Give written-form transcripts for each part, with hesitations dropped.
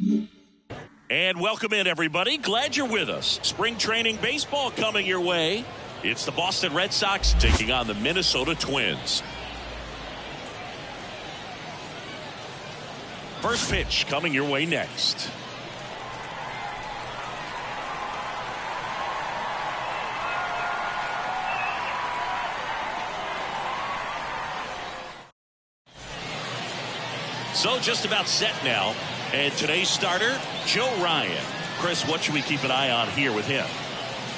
And welcome in, everybody. Glad you're with us. Spring training baseball coming your way. It's the Boston Red Sox taking on the Minnesota Twins. First pitch coming your way next. So just about set now. And today's starter, Joe Ryan. Chris, what should we keep an eye on here with him?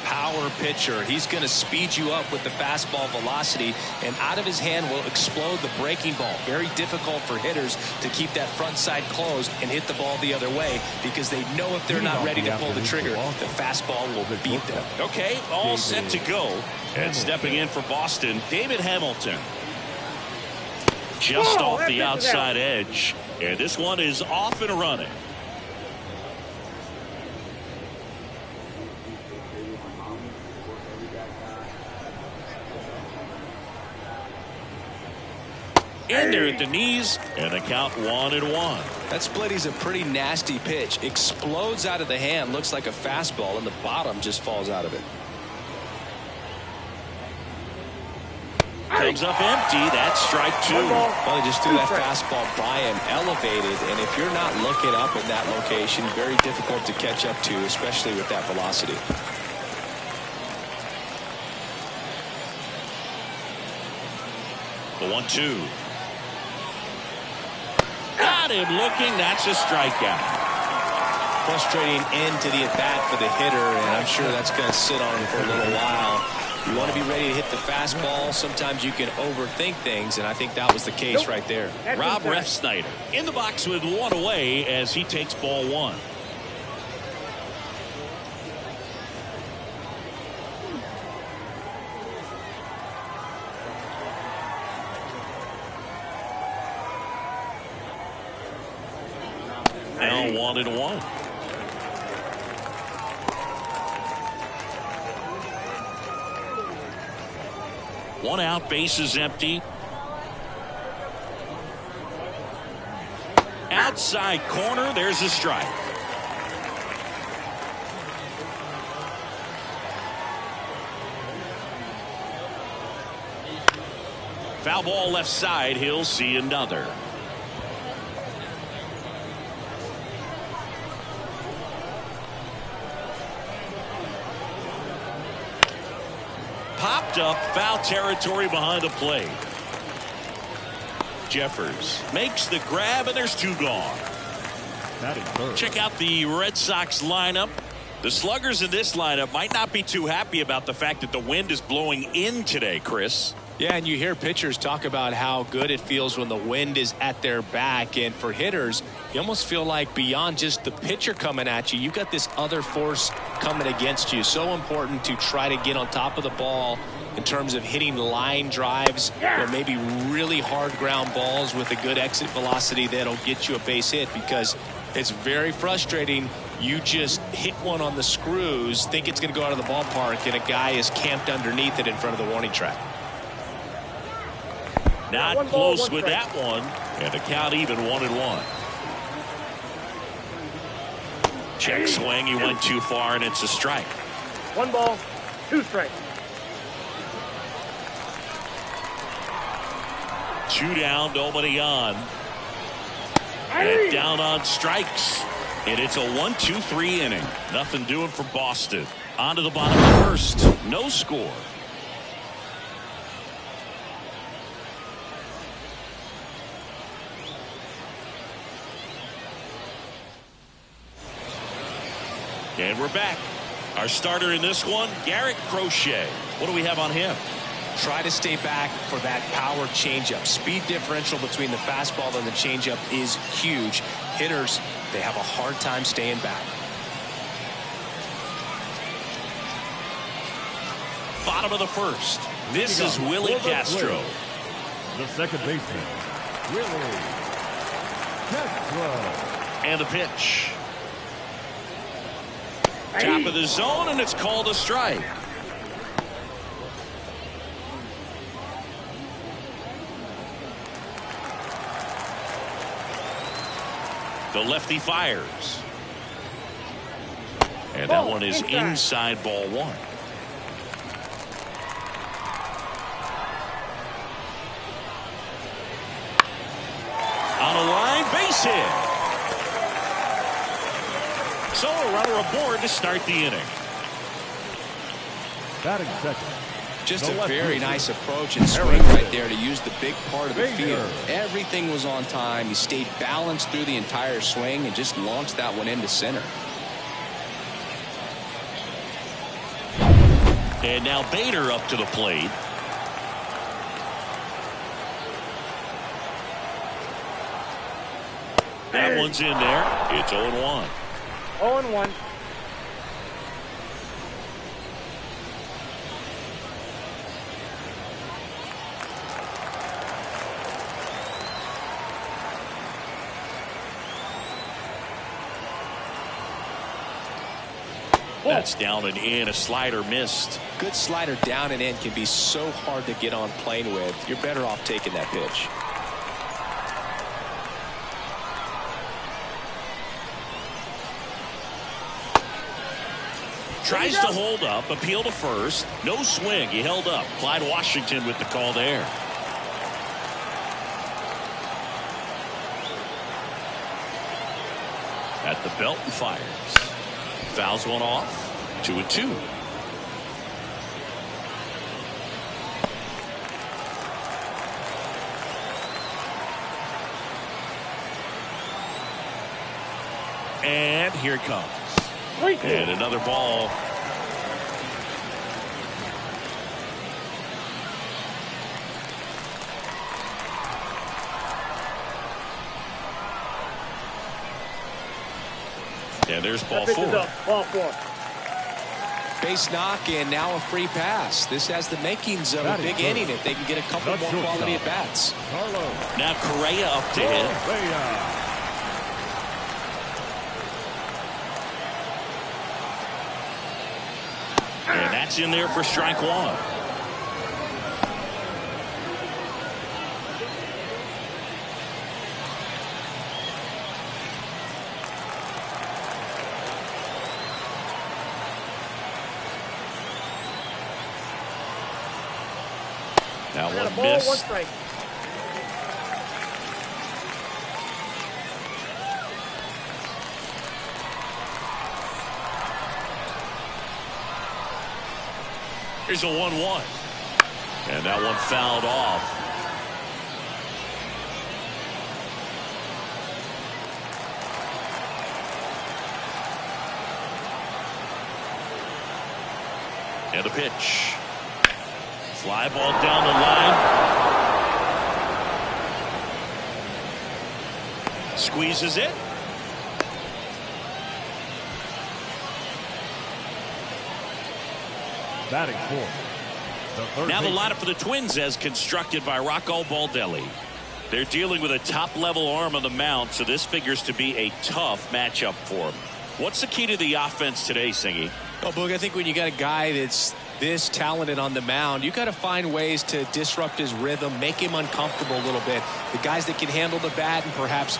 Power pitcher. He's going to speed you up with the fastball velocity, and out of his hand will explode the breaking ball. Very difficult for hitters to keep that front side closed and hit the ball the other way, because they know if they're not ready to pull the trigger, the fastball will beat them. Okay, all set to go. And stepping in for Boston, David Hamilton. Just off the outside edge. And this one is off and running. In there at the knees, and the count 1-1. That split is a pretty nasty pitch. Explodes out of the hand, looks like a fastball, and the bottom just falls out of it. Comes up empty. That's strike two. Well, they just threw that fastball by him, elevated, and if you're not looking up in that location, very difficult to catch up to, especially with that velocity. The 1-2. Got him looking. That's a strikeout. Frustrating end to the at-bat for the hitter, and I'm sure that's going to sit on him for a little while. You want to be ready to hit the fastball. Sometimes you can overthink things, and I think that was the case right there. Rob Refsnyder in the box with one away as he takes ball one. Now 1-1. One out, bases empty. Outside corner, there's a strike. Foul ball left side, he'll see another. Popped up, foul territory behind the plate. Jeffers makes the grab, and there's two gone. Check out the Red Sox lineup. The sluggers in this lineup might not be too happy about the fact that the wind is blowing in today, Chris. Yeah, and you hear pitchers talk about how good it feels when the wind is at their back. And for hitters, you almost feel like beyond just the pitcher coming at you, you've got this other force coming against you. So important to try to get on top of the ball in terms of hitting line drives or maybe really hard ground balls with a good exit velocity that'll get you a base hit, because it's very frustrating. You just hit one on the screws, think it's going to go out of the ballpark, and a guy is camped underneath it in front of the warning track. Not close with that one, and the count even 1-1. Check swing, he went too far, and it's a strike. 1 ball, 2 strikes. 2 down, nobody on. And down on strikes. And it's a 1-2-3 inning. Nothing doing for Boston. On to the bottom of the first. No score. And we're back. Our starter in this one, Garrett Crochet. What do we have on him? Try to stay back for that power changeup. Speed differential between the fastball and the changeup is huge. Hitters, they have a hard time staying back. Bottom of the first. This is Willie Castro. The second baseman, Willie Castro. And the pitch. Top of the zone, and it's called a strike. The lefty fires. And that one is inside ball one. On a line, base hit. So a runner aboard to start the inning. Batting second. Just a very nice approach and swing right there to use the big part of the field. Everything was on time. He stayed balanced through the entire swing and just launched that one into center. And now Bader up to the plate. That one's in there. It's 0-1. 0-1. That's down and in. A slider missed. Good slider down and in can be so hard to get on plane with. You're better off taking that pitch. Tries to hold up, appeal to first. No swing. He held up. Clyde Washington with the call there. At the belt and fires. Fouls one off. 2-2. And here it comes. And another ball. And there's ball four. Ball four. Base knock and now a free pass. This has the makings of a big inning if they can get a couple more quality at bats. Now Correa up to hit. And that's in there for strike one. Now one miss. One strike. Here's a 1-1. And that one fouled off. And the pitch. Fly ball down the line. Squeezes it. Batting fourth. Now the lineup for the Twins as constructed by Rocco Baldelli. They're dealing with a top-level arm on the mound, so this figures to be a tough matchup for them. What's the key to the offense today, Singy? Well, Boog, I think when you got a guy that's this talented on the mound, you got to find ways to disrupt his rhythm, make him uncomfortable a little bit. The guys that can handle the bat and perhaps,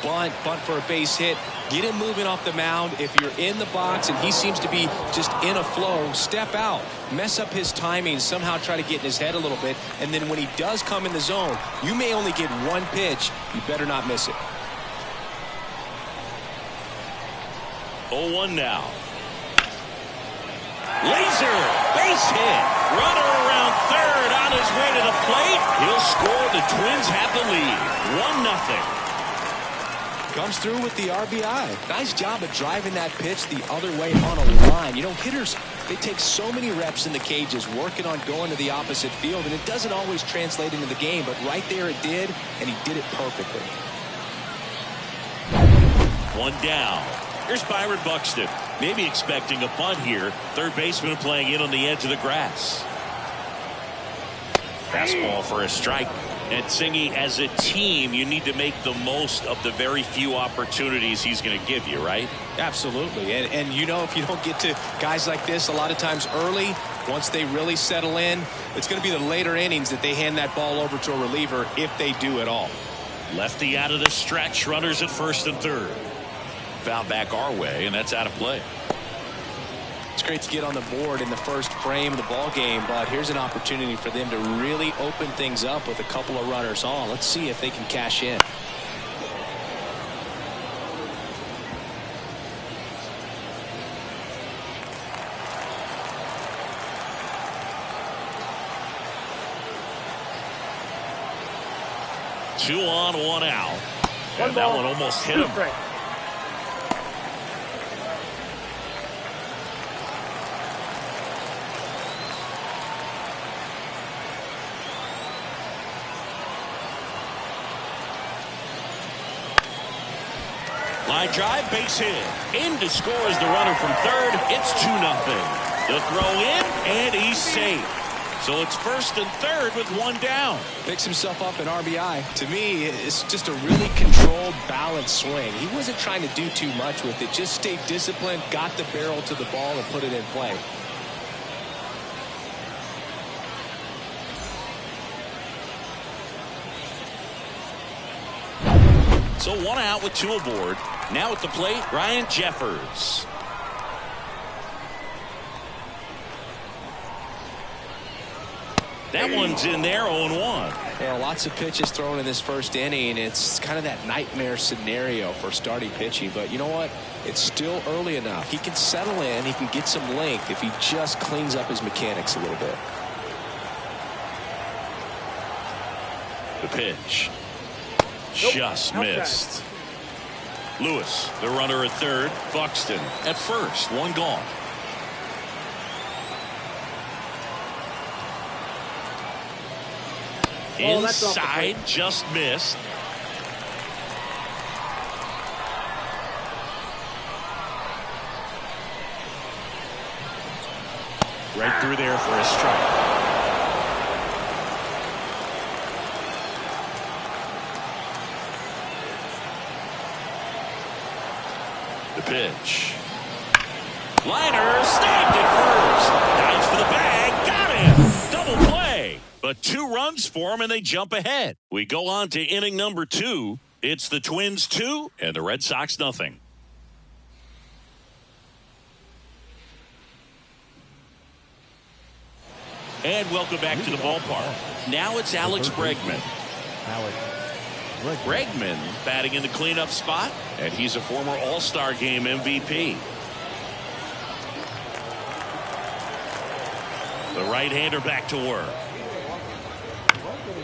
bunt for a base hit, get him moving off the mound. If you're in the box and he seems to be just in a flow, step out, mess up his timing, somehow try to get in his head a little bit. And then when he does come in the zone, you may only get one pitch. You better not miss it. 0-1 now. Laser, base hit. Runner around third on his way to the plate. He'll score. The Twins have the lead. 1-0. Comes through with the RBI. Nice job of driving that pitch the other way on a line. Hitters, they take so many reps in the cages working on going to the opposite field, and it doesn't always translate into the game, but right there it did, and he did it perfectly. One down. Here's Byron Buxton. Maybe expecting a bunt here. Third baseman playing in on the edge of the grass. Fastball for a strike. And Singy, as a team, you need to make the most of the very few opportunities he's going to give you, right? Absolutely. And if you don't get to guys like this a lot of times early, once they really settle in, it's going to be the later innings that they hand that ball over to a reliever if they do at all. Lefty out of the stretch. Runners at first and third. Foul back our way, and that's out of play. It's great to get on the board in the first frame of the ball game, but here's an opportunity for them to really open things up with a couple of runners on. Let's see if they can cash in. Two on, one out. And that one almost hit him. Line drive, base hit. In to score is the runner from third. It's 2-0. The throw in, and he's safe. So it's first and third with one down. Picks himself up an RBI. To me, it's just a really controlled, balanced swing. He wasn't trying to do too much with it. Just stayed disciplined, got the barrel to the ball, and put it in play. So one out with two aboard. Now at the plate, Ryan Jeffers. That one's in there, 0-1. Yeah, lots of pitches thrown in this first inning. It's kind of that nightmare scenario for starting pitching. But you know what? It's still early enough. He can settle in. He can get some length if he just cleans up his mechanics a little bit. The pitch. Just missed. Lewis, the runner at third. Buxton at first. One gone. Inside, just missed. Right through there for a strike. The pitch. Liner snagged it first. Dives for the bag. Got him. Double play. But 2 runs for him, and they jump ahead. We go on to inning number 2. It's the Twins 2 and the Red Sox nothing. And welcome back to the ballpark. Now it's Alex Bregman. Bregman batting in the cleanup spot, and he's a former All-Star Game MVP. The right-hander back to work.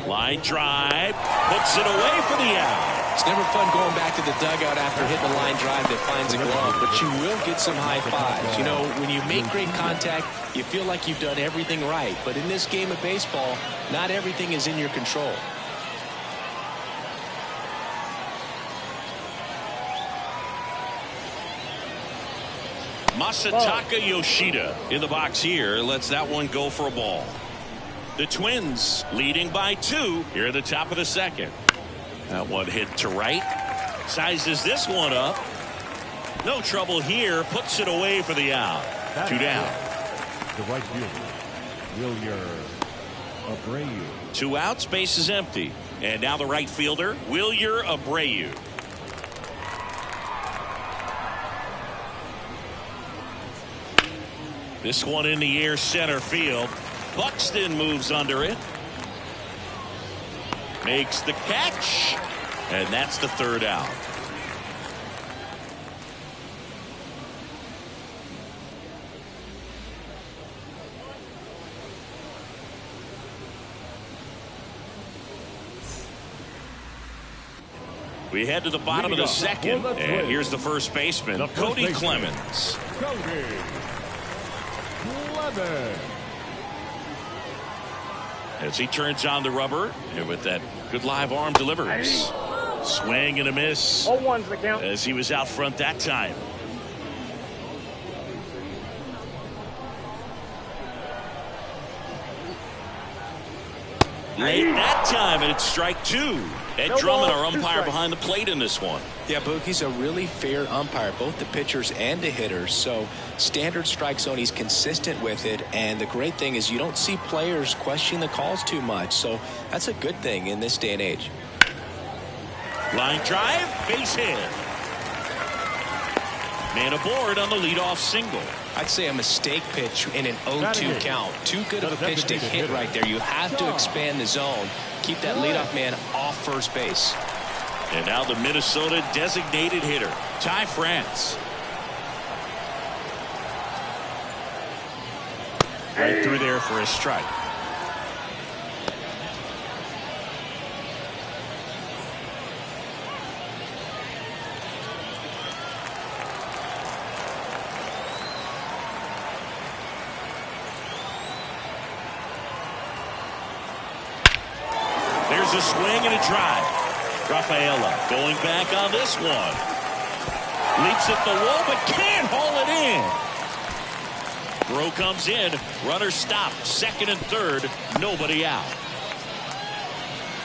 Line drive, puts it away for the out. It's never fun going back to the dugout after hitting a line drive that finds a glove, but you will get some high fives. You know, when you make great contact, you feel like you've done everything right. But in this game of baseball, not everything is in your control. Masataka Yoshida in the box here lets that one go for a ball. The Twins leading by 2 here at the top of the second. That one hit to right. Sizes this one up. No trouble here. Puts it away for the out. 2 down. The right fielder, Wilyer Abreu. 2 outs, base is empty. And now the right fielder, Wilyer Abreu. This one in the air center field. Buxton moves under it. Makes the catch. And that's the 3rd out. We head to the bottom of the second. And here's the first baseman, Cody Clemens. Cody Clemens. As he turns on the rubber, and with that good live arm delivers. Swing and a miss. 0-1's the count. As he was out front that time. Late that time, and it's strike 2. Ed Drummond, our umpire behind the plate in this one. Yeah, Boog, he's a really fair umpire, both the pitchers and the hitters. So standard strike zone, he's consistent with it. And the great thing is you don't see players question the calls too much. So that's a good thing in this day and age. Line drive, base hit. Man aboard on the leadoff single. I'd say a mistake pitch in an 0-2 count. Too good of a pitch to hit right there. You have to expand the zone. Keep that leadoff man off first base. And now the Minnesota designated hitter, Ty France. Right through there for a strike. There's a swing and a drive. Rafaela going back on this one. Leaps at the wall but can't haul it in. Throw comes in. Runner stopped. Second and third. Nobody out.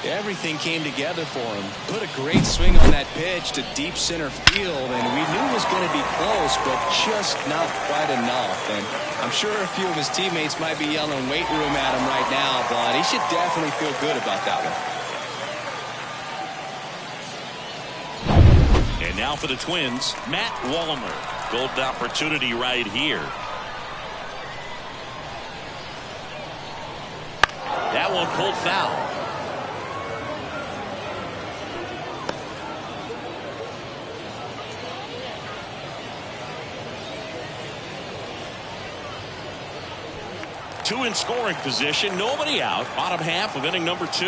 Everything came together for him. Put a great swing on that pitch to deep center field, and we knew it was going to be close, but just not quite enough. And I'm sure a few of his teammates might be yelling weight room at him right now, but he should definitely feel good about that one. And now for the Twins, Matt Wallner. Golden opportunity right here. That one pulled foul. Two in scoring position, nobody out. Bottom half of inning number 2.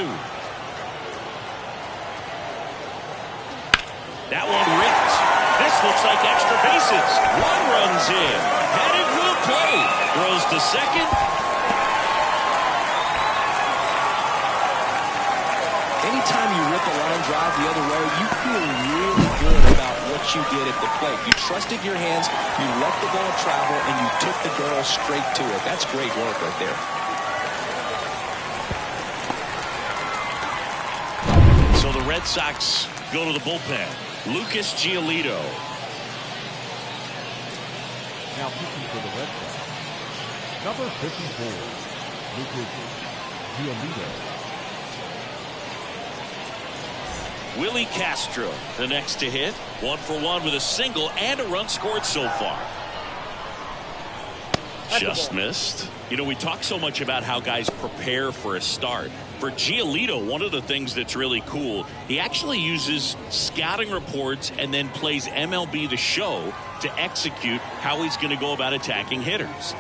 That one ripped. This looks like extra bases. One runs in. Headed for the plate. Throws to second. Anytime you rip a line drive the other way, you feel really good about what you did at the plate. You trusted your hands, you let the ball travel, and you took the barrel straight to it. That's great work right there. So the Red Sox go to the bullpen. Lucas Giolito. Now pitching for the Red Sox, number 54, Lucas Giolito. Willie Castro, the next to hit. 1 for 1 with a single and a run scored so far. Just missed. You know, we talk so much about how guys prepare for a start. For Giolito, one of the things that's really cool, he actually uses scouting reports and then plays MLB The Show to execute how he's going to go about attacking hitters.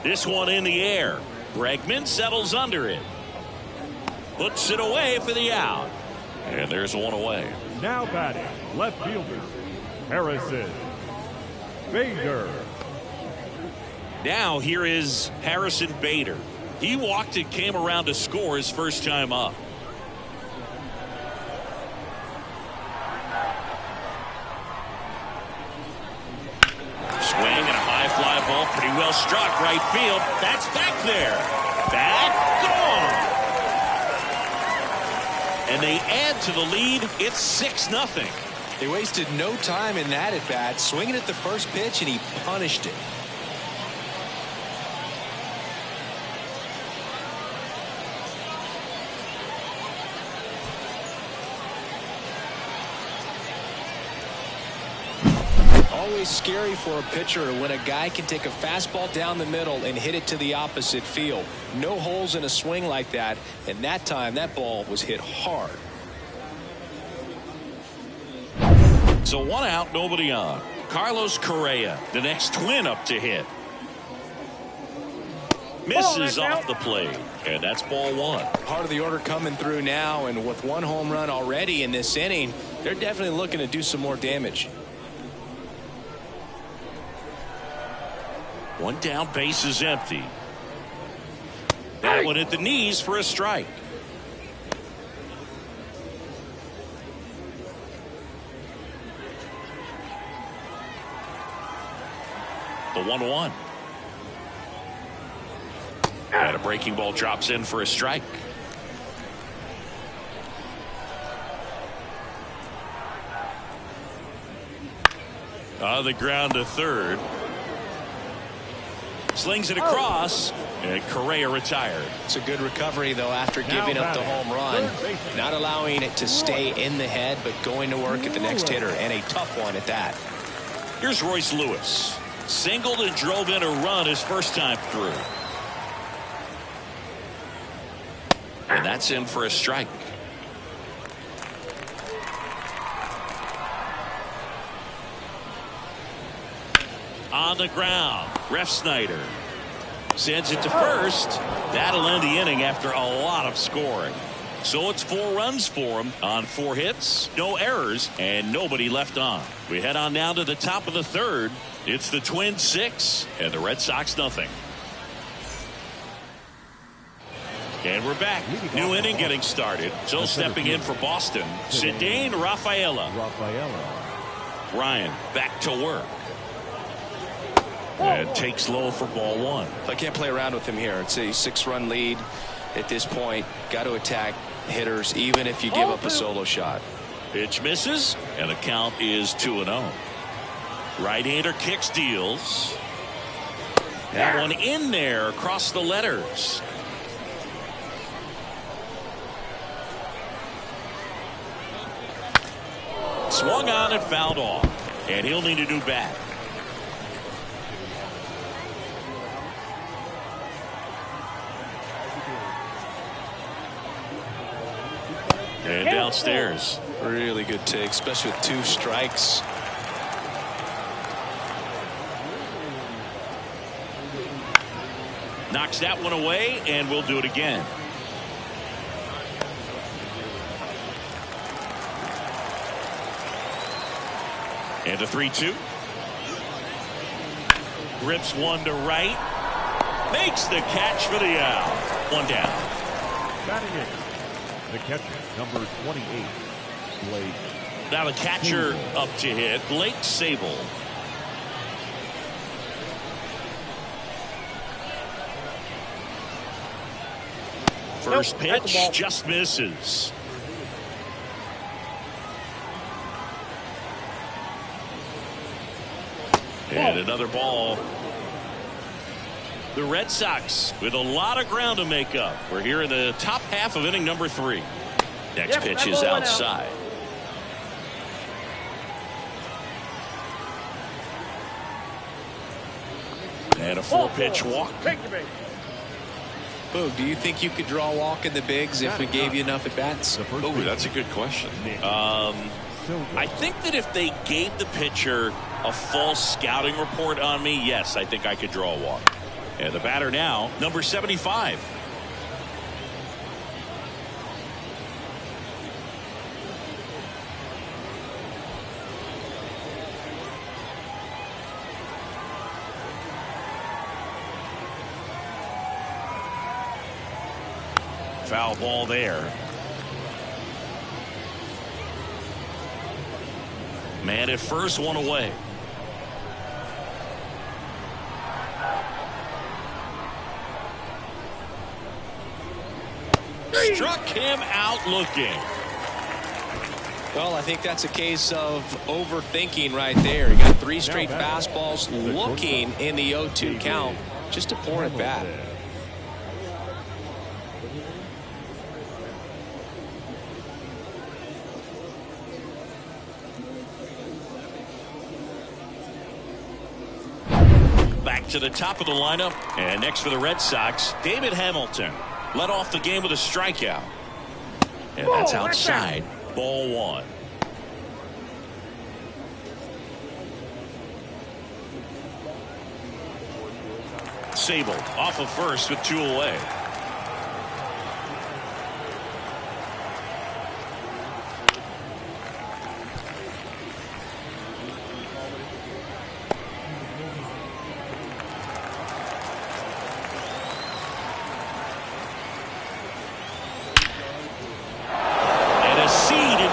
This one in the air. Bregman settles under it. Puts it away for the out. And there's one away. Now batting, left fielder, Harrison Bader. Now here is Harrison Bader. He walked and came around to score his first time up. Swing and a high fly ball, pretty well struck right field. That's back there. Back, gone. And they add to the lead. It's 6-0. They wasted no time in that at bat, swinging at the first pitch, and he punished it. Always scary for a pitcher when a guy can take a fastball down the middle and hit it to the opposite field. No holes in a swing like that, and that time that ball was hit hard. So 1 out, nobody on. Carlos Correa, the next Twin up to hit. Misses off the plate, and that's ball 1. Part of the order coming through now, and with 1 home run already in this inning, they're definitely looking to do some more damage. 1 down, base is empty. That one at the knees for a strike. The 1-1. And a breaking ball drops in for a strike. On the ground to third. Slings it across, and Correa retired. It's a good recovery, though, after giving up the home run. Not allowing it to stay in the head, but going to work at the next hitter, and a tough one at that. Here's Royce Lewis. Singled and drove in a run his first time through. And that's in for a strike. On the ground, Refsnyder sends it to first. That'll end the inning after a lot of scoring. So it's 4 runs for him on 4 hits, no errors, and nobody left on. We head on down to the top of the third. It's the Twins 6 and the Red Sox nothing. And we're back. New inning getting started. So stepping in for Boston, Ceddanne Rafaela. Ryan back to work. And takes low for ball 1. I can't play around with him here. It's a 6-run lead at this point. Got to attack hitters even if you give up a solo shot. Pitch misses, and the count is 2-0. Right-hander kicks, deals. That one in there across the letters. Swung on and fouled off, and he'll need a new bat. And downstairs. Really good take, especially with 2 strikes. Knocks that one away, and we'll do it again. And a 3-2. Rips one to right. Makes the catch for the out. 1 down. Batting in, the catcher, number 28, Blake. Now the catcher up to hit, Blake Sabol. First pitch just misses. And another ball. The Red Sox with a lot of ground to make up. We're here in the top half of inning number 3. Next pitch is outside. And a 4-pitch walk. Boog, do you think you could draw a walk in the bigs if we gave you enough at bats? Oh, that's a good question. I think that if they gave the pitcher a full scouting report on me, yes, I think I could draw a walk. And the batter now, number 75. Foul ball there. Man at first, one away. Struck him out looking. Well, I think that's a case of overthinking right there. You got 3 straight fastballs looking in the 0-2 count. Just a poor at bat. Back to the top of the lineup, and next for the Red Sox, David Hamilton led off the game with a strikeout, and that's outside. Ball 1. Sabol off of first with 2 away.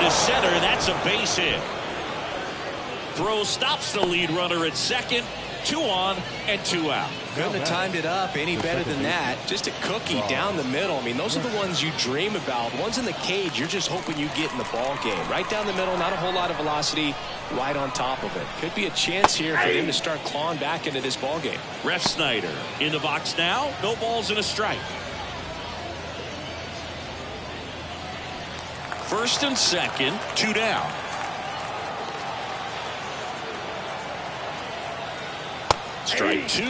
Center, that's a base hit. throw stops the lead runner at second. 2 on and 2 out. Couldn't have timed it up any better than that. Just a cookie down the middle. I mean, those are the ones you dream about. Ones in the cage, you're just hoping you get in the ball game. Right down the middle, not a whole lot of velocity, right on top of it. Could be a chance here for them to start clawing back into this ball game. Ref Snyder in the box now. No balls and a strike. First and second, 2 down. Strike 2.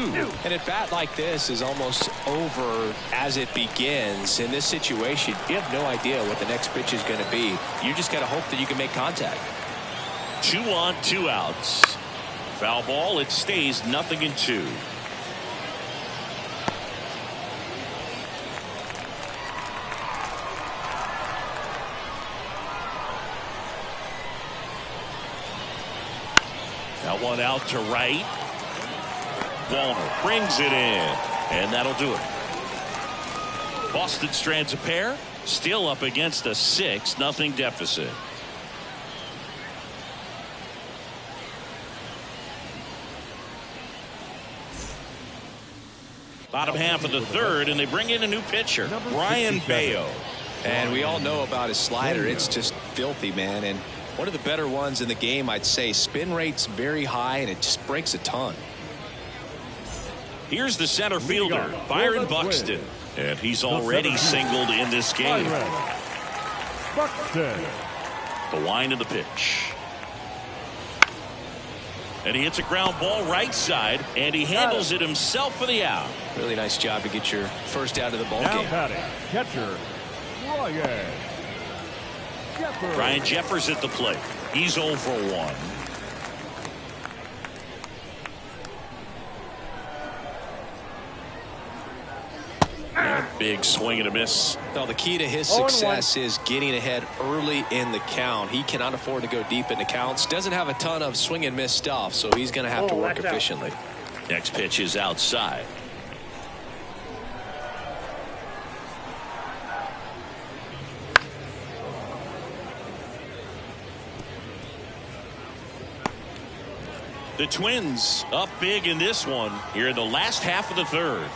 And a bat like this is almost over as it begins. In this situation, you have no idea what the next pitch is going to be. You just got to hope that you can make contact. 2 on, 2 outs. Foul ball. It stays 0-2. That one out to right. Wallner brings it in, and that'll do it. Boston strands a pair, still up against a 6-0 deficit. Bottom half of the third, and they bring in a new pitcher, Brian Bayo. And we all know about his slider. It's just filthy, man. And one of the better ones in the game, I'd say. Spin rate's very high, and it just breaks a ton. Here's the center fielder, Byron Buxton. And he's already singled in this game. Buxton. The wind of the pitch. And he hits a ground ball right side, and he handles it himself for the out. Really nice job to get your first out of the ball Now game. batting, catcher, Ryan Jeffers. Ryan Jeffers at the plate. He's 0 for 1. Big swing and a miss. Well, the key to his success is getting ahead early in the count. He cannot afford to go deep in the counts. Doesn't have a ton of swing and miss stuff, so he's going to have to work efficiently. Next pitch is outside. The Twins up big in this one here in the last half of the third.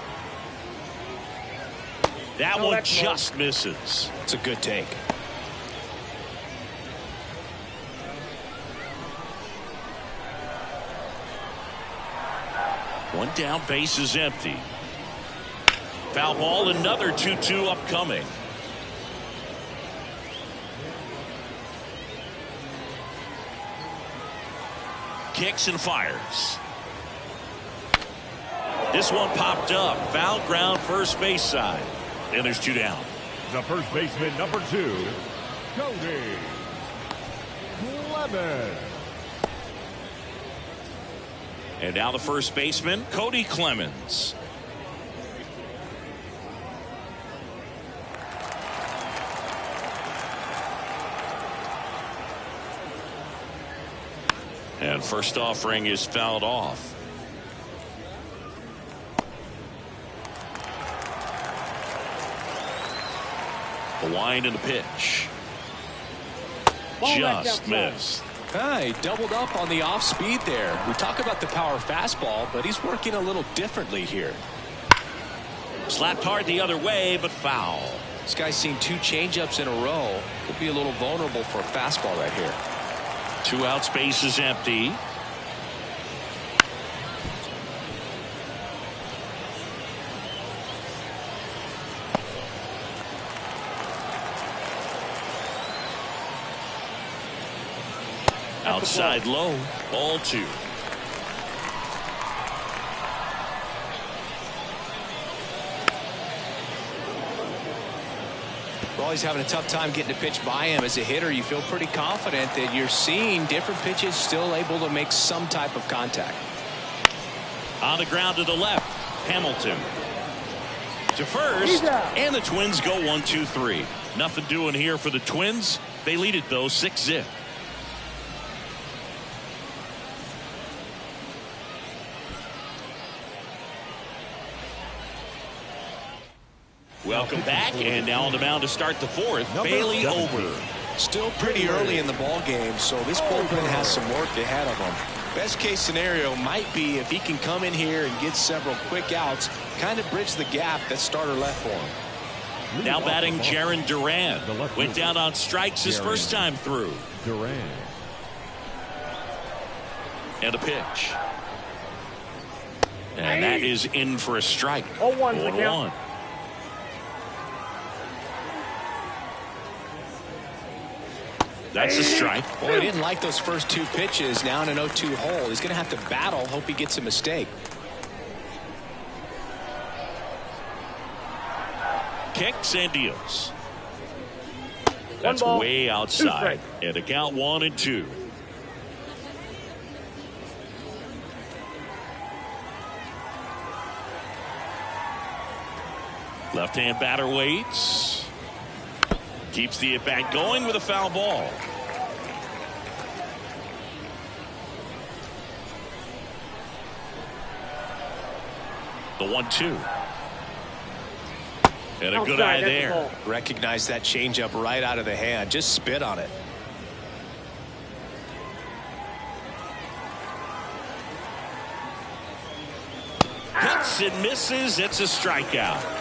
That one just misses. It's a good take. One down, base is empty. Foul ball, another 2-2 upcoming. Kicks and fires. This one popped up. Foul ground, first base side. And there's 2 down. The first baseman, number 2, Cody Clemens. And now the first baseman, Cody Clemens. And first offering is fouled off. The wind and the pitch. Just missed. He doubled up on the off speed there. We talk about the power fastball, but he's working a little differently here. Slapped hard the other way, but foul. This guy's seen 2 changeups in a row. Could be a little vulnerable for a fastball right here. 2 outs, base is empty. Outside low, ball 2. Well, he's having a tough time getting a pitch by him. As a hitter, you feel pretty confident that you're seeing different pitches still able to make some type of contact. On the ground to the left, Hamilton to first, and the Twins go 1-2-3. Nothing doing here for the Twins. They lead it though 6-0. Welcome back, and now on the mound to start the fourth, Bailey Ober. Still pretty early in the ball game, so this bullpen has some work ahead of them. Best case scenario might be if he can come in here and get several quick outs, kind of bridge the gap that starter left for him. Now batting Jarren Duran. Went down on strikes his first time through. Duran. And a pitch. And that is in for a strike. 0-1 the count. 1-1. That's a strike. Well, he didn't like those first two pitches. Now in an 0-2 hole. He's going to have to battle. Hope he gets a mistake. Kicks and deals. That's way outside. And a count 1-2. Left-hand batter waits. Keeps the at-bat going with a foul ball. The 1-2. And a good eye there. Recognize that changeup right out of the hand. Just spit on it. Hits and misses. It's a strikeout.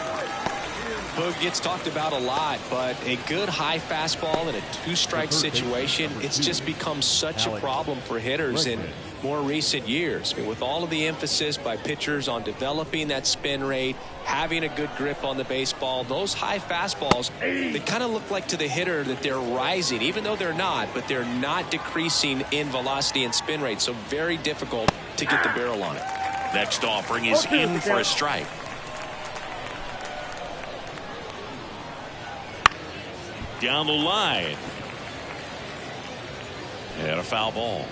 Boog gets talked about a lot, but a good high fastball in a two-strike situation, it's just become such a problem for hitters in more recent years. I mean, with all of the emphasis by pitchers on developing that spin rate, having a good grip on the baseball, those high fastballs, they kind of look like to the hitter that they're rising, even though they're not, but they're not decreasing in velocity and spin rate, so very difficult to get the barrel on it. Next offering is in for a strike. Down the line. And a foul ball.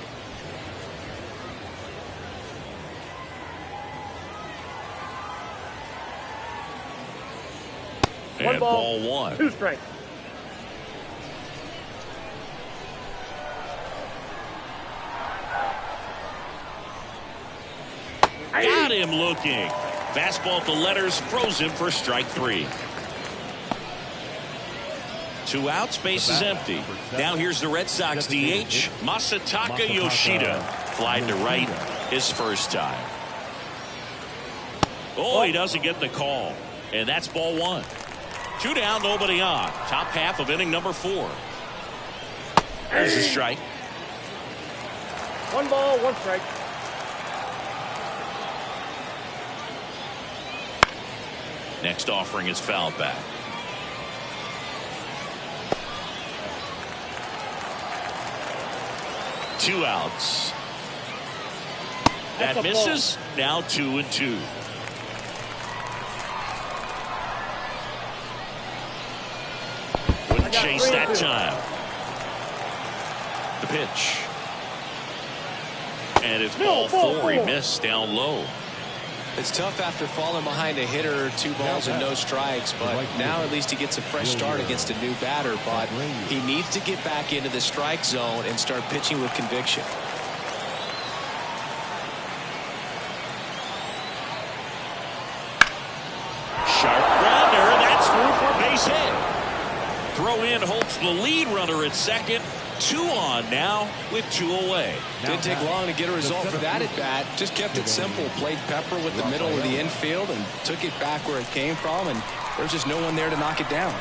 And ball 1. 2 strikes. Got him looking. Fastball to letters, froze him for strike 3. 2 outs, base is empty. Now here's the Red Sox DH, Masataka Yoshida. Flied to right his first time. Oh, he doesn't get the call. And that's ball 1. 2 down, nobody on. Top half of inning number 4. There's a strike. 1 ball, 1 strike. Next offering is fouled back. Two outs. That misses. Now 2-2. Wouldn't chase that time. The pitch. And it's ball 4. He missed down low. It's tough after falling behind a hitter, 2 balls and no strikes, but now at least he gets a fresh start against a new batter, but he needs to get back into the strike zone and start pitching with conviction. Sharp grounder, that's through for a base hit. Throw in holds the lead runner at second. 2 on now with 2 away. Didn't take long to get a result for that at bat. Just kept it simple. Played Pepper with the middle of the infield and took it back where it came from, and there's just no one there to knock it down.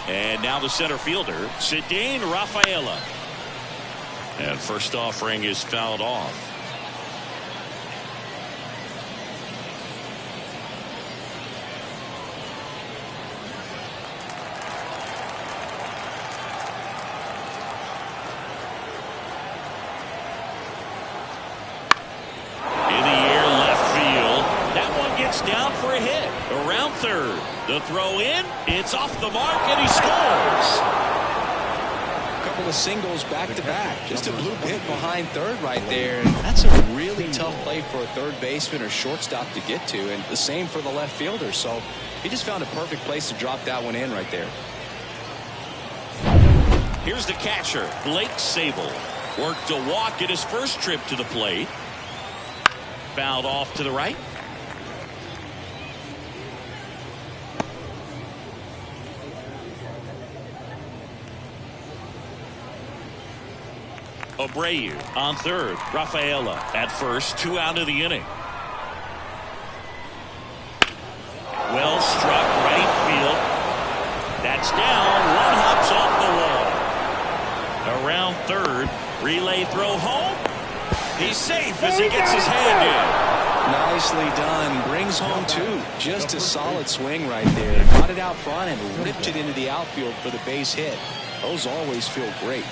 And now the center fielder, Ceddanne Rafaela. And first offering is fouled off. Down for a hit around third. The throw in, it's off the mark, and he scores. A couple of singles back to back. Just a bloop hit behind third right there. And that's a really tough play for a third baseman or shortstop to get to, and the same for the left fielder. So he just found a perfect place to drop that one in right there. Here's the catcher, Blake Sabol. Worked a walk at his first trip to the plate. Fouled off to the right. Abreu on third. Rafaela at first. 2 out of the inning. Well struck right field. That's down. 1 hops off the wall. Around third. Relay throw home. He's safe as he gets his hand in. Nicely done. Brings home 2. Just a solid swing right there. Got it out front and ripped it into the outfield for the base hit. Those always feel great.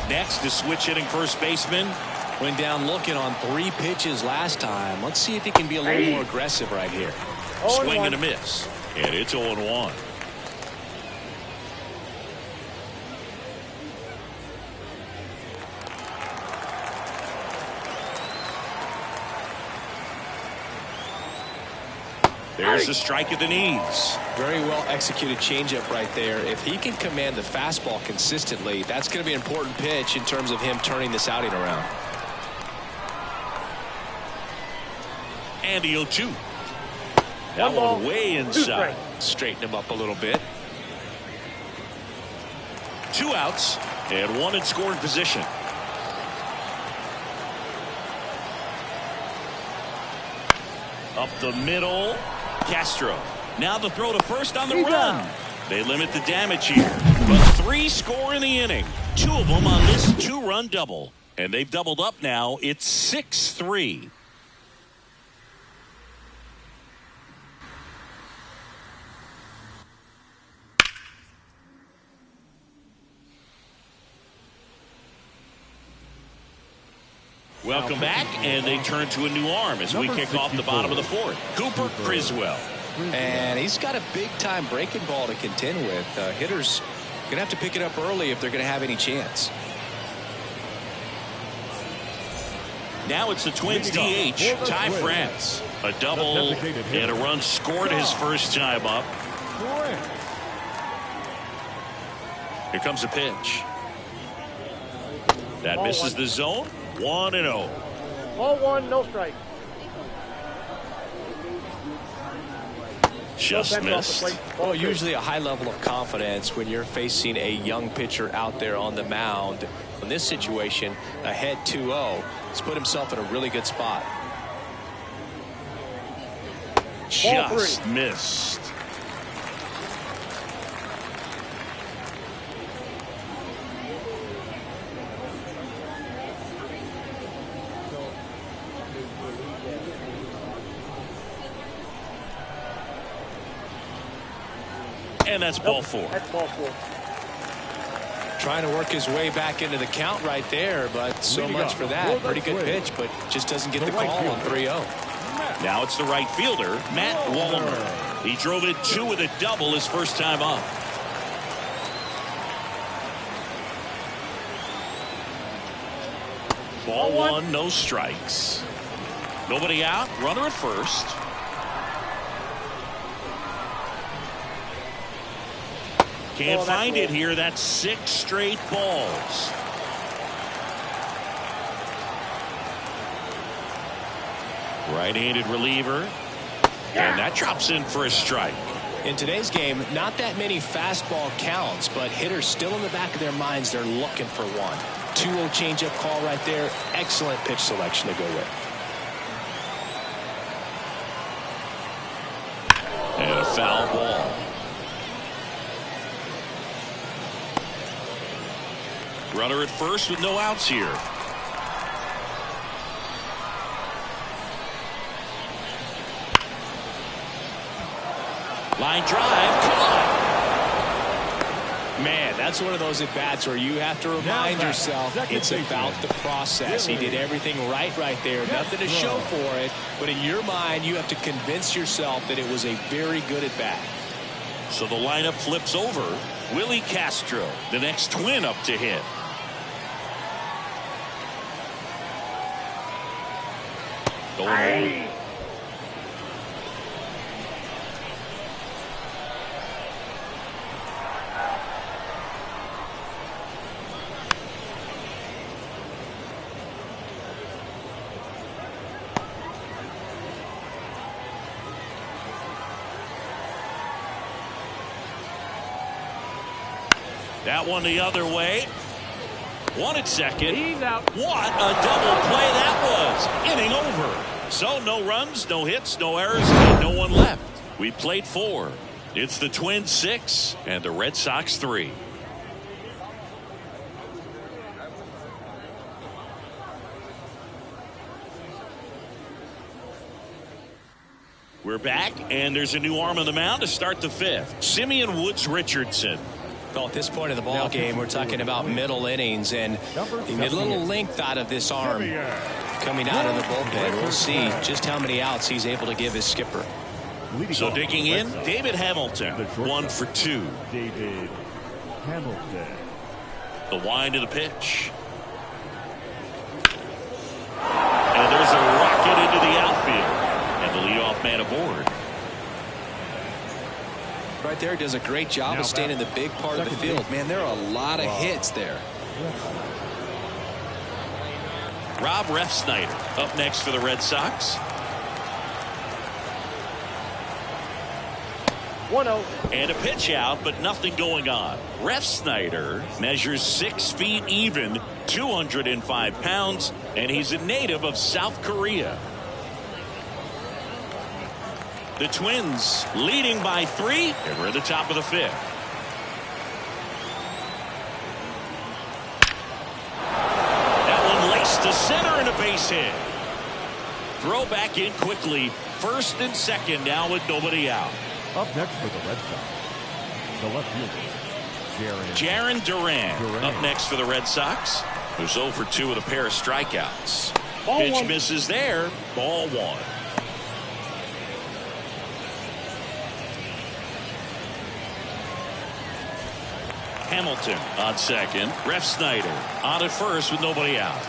Next, the switch hitting first baseman. Went down looking on 3 pitches last time. Let's see if he can be a little more aggressive right here. Swing and a miss. And it's 0-1. There's the strike at the knees. Very well executed changeup right there. If he can command the fastball consistently, that's going to be an important pitch in terms of him turning this outing around. And the 0-2. That one way inside. Straighten him up a little bit. 2 outs and 1 in scoring position. Up the middle. Castro. Now the throw to first on the run. They limit the damage here. But 3 score in the inning. 2 of them on this 2-run double. And they've doubled up now. It's 6-3. Welcome back, and they turn to a new arm as we kick off the bottom of the 4th. Cooper Criswell. And he's got a big-time breaking ball to contend with. Hitters going to have to pick it up early if they're going to have any chance. Now it's the Twins DH, Ty France. A double and a run scored his first time up. Here comes a pitch. That misses the zone. 1-0. 0-1, no strike. Just missed. Well, usually a high level of confidence when you're facing a young pitcher out there on the mound. In this situation, ahead 2-0, he's put himself in a really good spot. Just missed. And that's ball 4. That's ball 4. Trying to work his way back into the count right there, but so much for that. Pretty good pitch, but just doesn't get the call on 3-0. Now it's the right fielder, Matt Wallner. He drove it 2 with a double his first time up. Ball 1, no strikes. Nobody out, runner at first. Can't find it here. That's 6 straight balls. Right-handed reliever. And that drops in for a strike. In today's game, not that many fastball counts, but hitters still in the back of their minds, they're looking for one. 2-0 changeup call right there. Excellent pitch selection to go with. And a foul ball. Runner at first with no outs here. Line drive. Come on. Man, that's one of those at-bats where you have to remind yourself it's about the process. He did everything right there. Nothing to show for it. But in your mind, you have to convince yourself that it was a very good at-bat. So the lineup flips over. Willie Castro, the next Twin up to hit. Going on. That one the other way. One at second. He's out. What a double play that was. Inning over. So no runs, no hits, no errors, and no one left. We played 4. It's the Twins 6 and the Red Sox 3. We're back, and there's a new arm on the mound to start the 5th. Simeon Woods Richardson. Well, at this point of the ball game, we're talking about middle innings, and you get a little length out of this arm coming out of the bullpen. We'll see just how many outs he's able to give his skipper. So digging in, David Hamilton, 1 for 2. David Hamilton. The wind of the pitch. And there's a rocket into the outfield. And the leadoff man aboard. Right there, does a great job of staying in the big part of the field. Man, there are a lot of hits there. Rob Refsnyder up next for the Red Sox. 1-0. And a pitch out, but nothing going on. Refsnyder measures 6 feet even, 205 pounds, and he's a native of South Korea. The Twins leading by 3, and we're at the top of the 5th. That one laced to center and a base hit. Throw back in quickly. First and second now with nobody out. Up next for the Red Sox, the left fielder, Jarren Duran up next for the Red Sox, who's 0 for 2 with a pair of strikeouts. Pitch misses there. Ball 1. Hamilton on second. Refsnyder on at first with nobody out.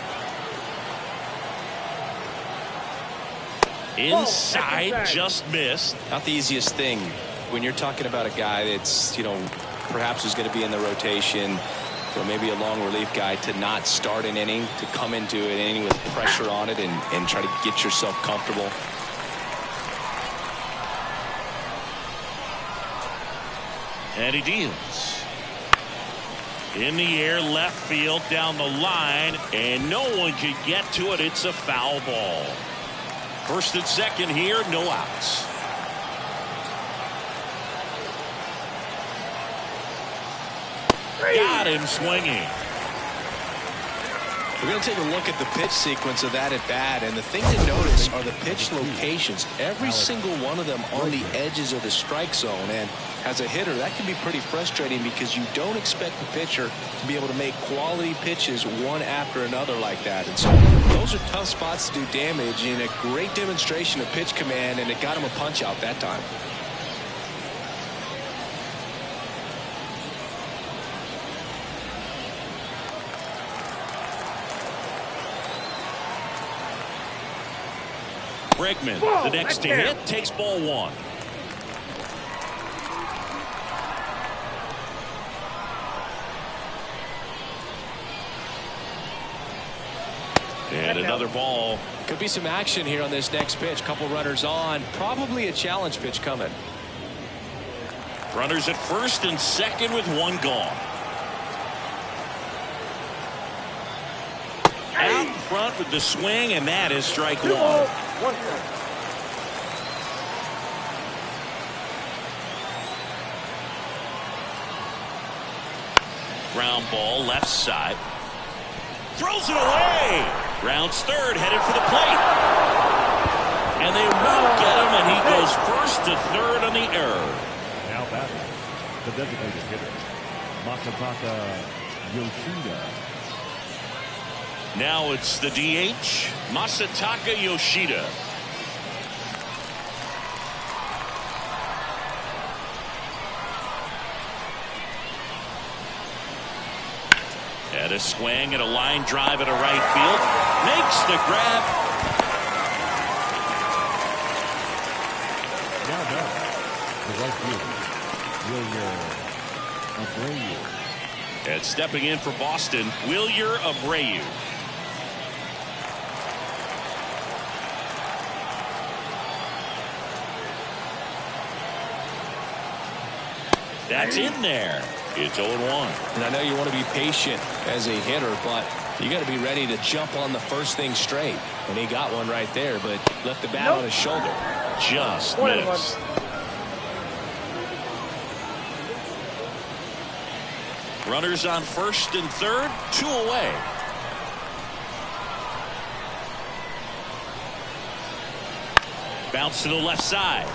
Inside, just missed. Not the easiest thing when you're talking about a guy that's, perhaps is going to be in the rotation, or maybe a long relief guy, to not start an inning, to come into an inning with pressure on it and try to get yourself comfortable. And he deals. In the air, left field, down the line, and no one can get to it. It's a foul ball. First and second here, no outs. Got him swinging. We're going to take a look at the pitch sequence of that at bat, and the thing to notice are the pitch locations. Every single one of them on the edges of the strike zone, and as a hitter, that can be pretty frustrating because you don't expect the pitcher to be able to make quality pitches one after another like that. And so those are tough spots to do damage, and a great demonstration of pitch command, and it got him a punch out that time. Bregman, the next to hit, takes ball 1. And another ball. Could be some action here on this next pitch. Couple runners on. Probably a challenge pitch coming. Runners at first and second with 1 gone. Out in front with the swing, and that is strike 1. 1 strike. Ground ball, left side. Throws it away. Rounds third, headed for the plate. And they won't get him, and he goes first to third on the error. Now batting, the designated hitter, Masataka Yoshida. Now it's the DH, Masataka Yoshida. And a swing and a line drive at a right field. Makes the grab. Now batting, the right fielder, Wilyer Abreu. And stepping in for Boston, Wilyer Abreu. That's in there. It's 0-1. And I know you want to be patient as a hitter, but you got to be ready to jump on the first thing straight. And he got one right there, but left the bat on his shoulder. Just missed. Runners on first and third, 2 away. Bounce to the left side.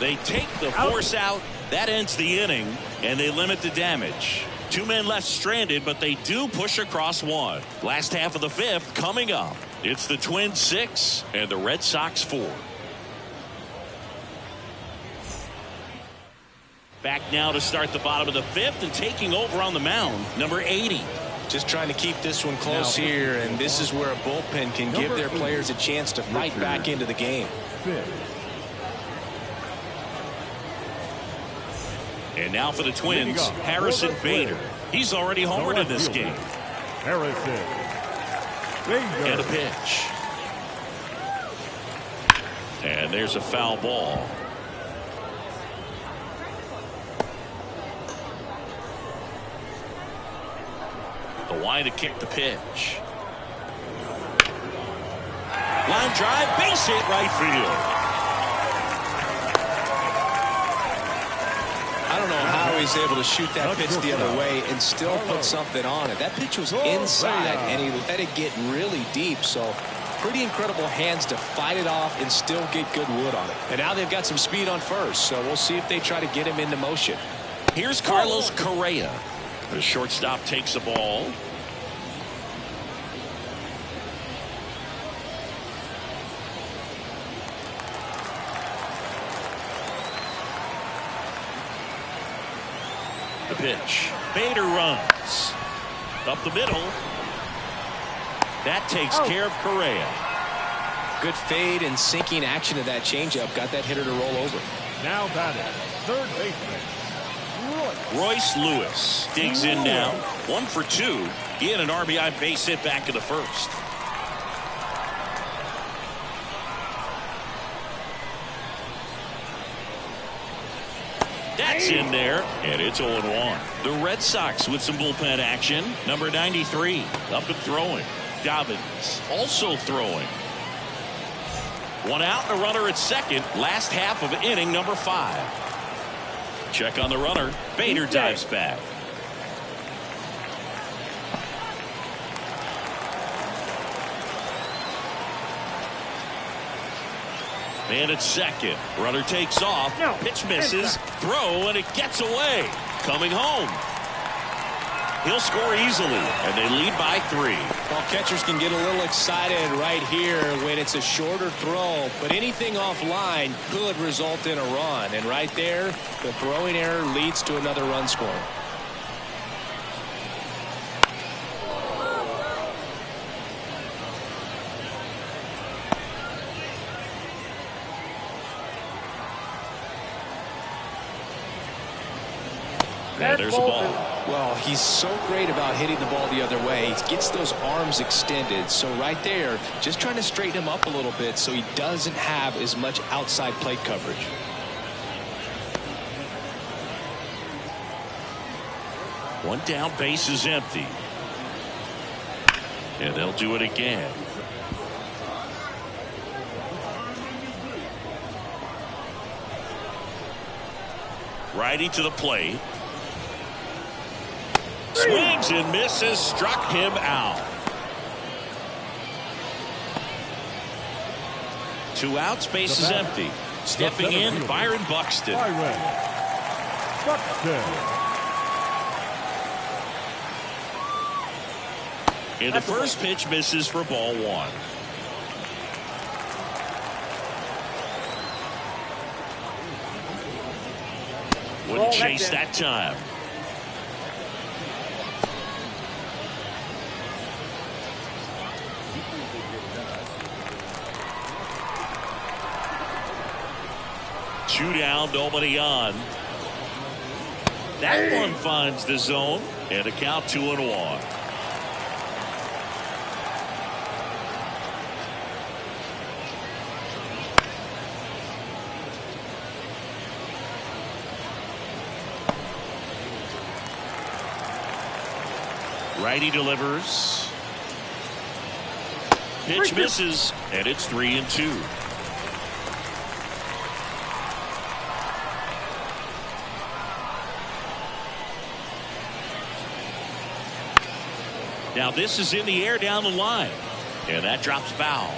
They take the force out. That ends the inning, and they limit the damage. 2 men left stranded, but they do push across 1. Last half of the 5th coming up. It's the Twins 6 and the Red Sox 4. Back now to start the bottom of the 5th, and taking over on the mound, number 80. Just trying to keep this one close here, and this is where a bullpen can give their players a chance to fight back into the game. And now for the Twins, Harrison Bader. He's already homered in this game. Harrison Bader. And a pitch. And there's a foul ball. The line to kick the pitch. Line drive, base hit, right field. I don't know how he's able to shoot that pitch the other way and still put something on it. That pitch was inside, and he let it get really deep. So pretty incredible hands to fight it off and still get good wood on it. And now they've got some speed on first, so we'll see if they try to get him into motion. Here's Carlos Correa. The shortstop takes the ball. The pitch. Bader runs up the middle. That takes care of Correa. Good fade and sinking action of that changeup got that hitter to roll over. Now batting, third baseman Royce Lewis digs in now. 1 for 2. He had an RBI base hit back in the first. That's in there, and it's 0-1. The Red Sox with some bullpen action. Number 93 up and throwing. Dobbins also throwing. 1 out and a runner at second. Last half of inning number 5. Check on the runner. Bader dives back. And at second, runner takes off. Pitch misses. Throw, and it gets away. Coming home. He'll score easily, and they lead by 3. Well, catchers can get a little excited right here when it's a shorter throw, but anything offline could result in a run. And right there, the throwing error leads to another run scoring. And there's a ball. Well, he's so great about hitting the ball the other way. He gets those arms extended. So right there, just trying to straighten him up a little bit so he doesn't have as much outside plate coverage. One down, base is empty. And they'll do it again. Righty to the plate. Swings and misses, struck him out. 2 outs, base is empty. Stepping in, Byron Buxton. And the first pitch misses for ball 1. Wouldn't chase that time. Two down, nobody on. That one finds the zone, and a count 2-1. Righty delivers. Pitch misses, and it's 3-2. Now this is in the air down the line, and that drops foul.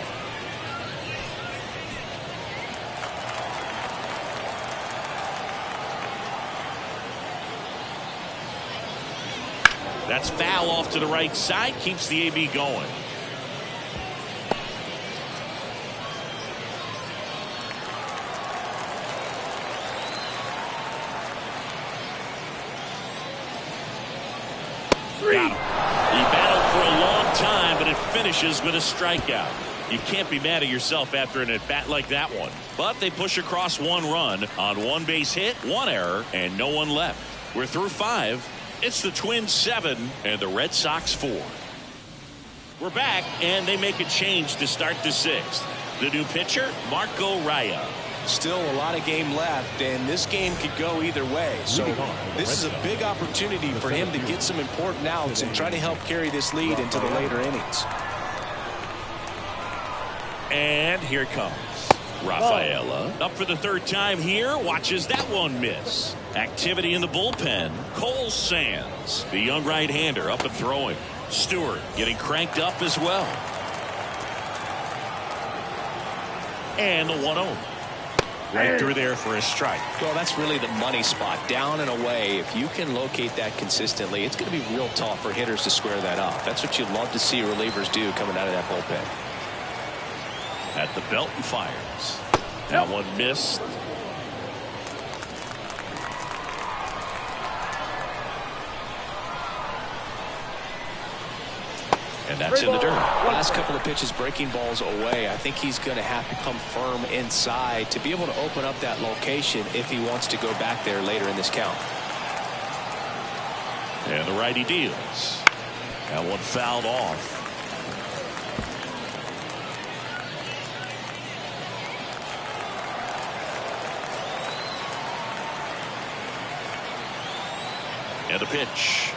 That's foul off to the right side, keeps the AB going. Got him. He battled for a long time, but it finishes with a strikeout. You can't be mad at yourself after an at-bat like that one. But they push across one run on one base hit, one error, and no one left. We're through 5. It's the Twins 7 and the Red Sox 4. We're back, and they make a change to start the 6th. The new pitcher, Marco Raya. Still a lot of game left, and this game could go either way. So this is a big opportunity for him to get some important outs and try to help carry this lead into the later innings. And here comes Rafaela. Up for the 3rd time here. Watches that one miss. Activity in the bullpen. Cole Sands, the young right-hander, up and throwing. Stewart getting cranked up as well. And the 1-0. Right through there for a strike. Well, that's really the money spot. Down and away. If you can locate that consistently, it's going to be real tough for hitters to square that up. That's what you'd love to see relievers do coming out of that bullpen. At the belt and fires. That one missed. And that's in the dirt. Last couple of pitches breaking balls away. I think he's going to have to come firm inside to be able to open up that location if he wants to go back there later in this count. And the righty deals. That one fouled off. And the pitch.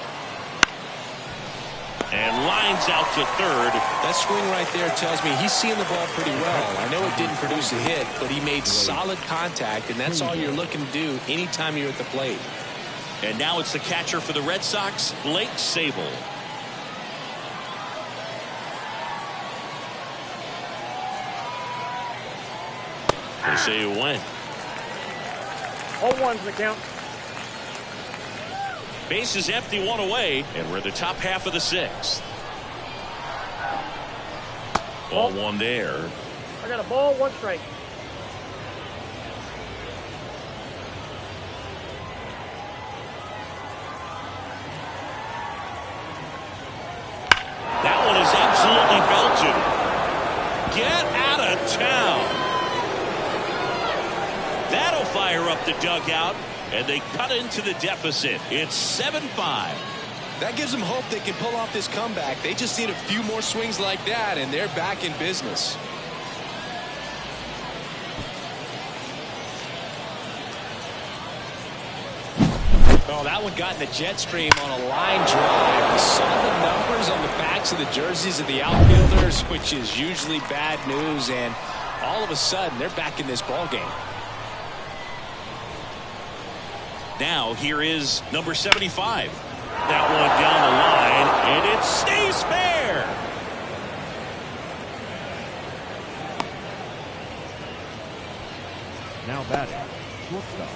And lines out to 3rd. That swing right there tells me he's seeing the ball pretty well. I know it didn't produce a hit, but he made solid contact, and that's all you're looking to do anytime you're at the plate. And now it's the catcher for the Red Sox, Blake Sabol. They say it went. 0-1's the count. Base is empty, one away, and we're in the top half of the 6th. Ball 1 there. I got a ball, 1 strike. That one is absolutely belted. Get out of town. That'll fire up the dugout. And they cut into the deficit. It's 7-5. That gives them hope they can pull off this comeback. They just need a few more swings like that, and they're back in business. Oh, that one got in the jet stream on a line drive. We saw the numbers on the backs of the jerseys of the outfielders, which is usually bad news, and all of a sudden they're back in this ball game. Now here is number 75. That one down the line, and it stays fair. Now batting, shortstop,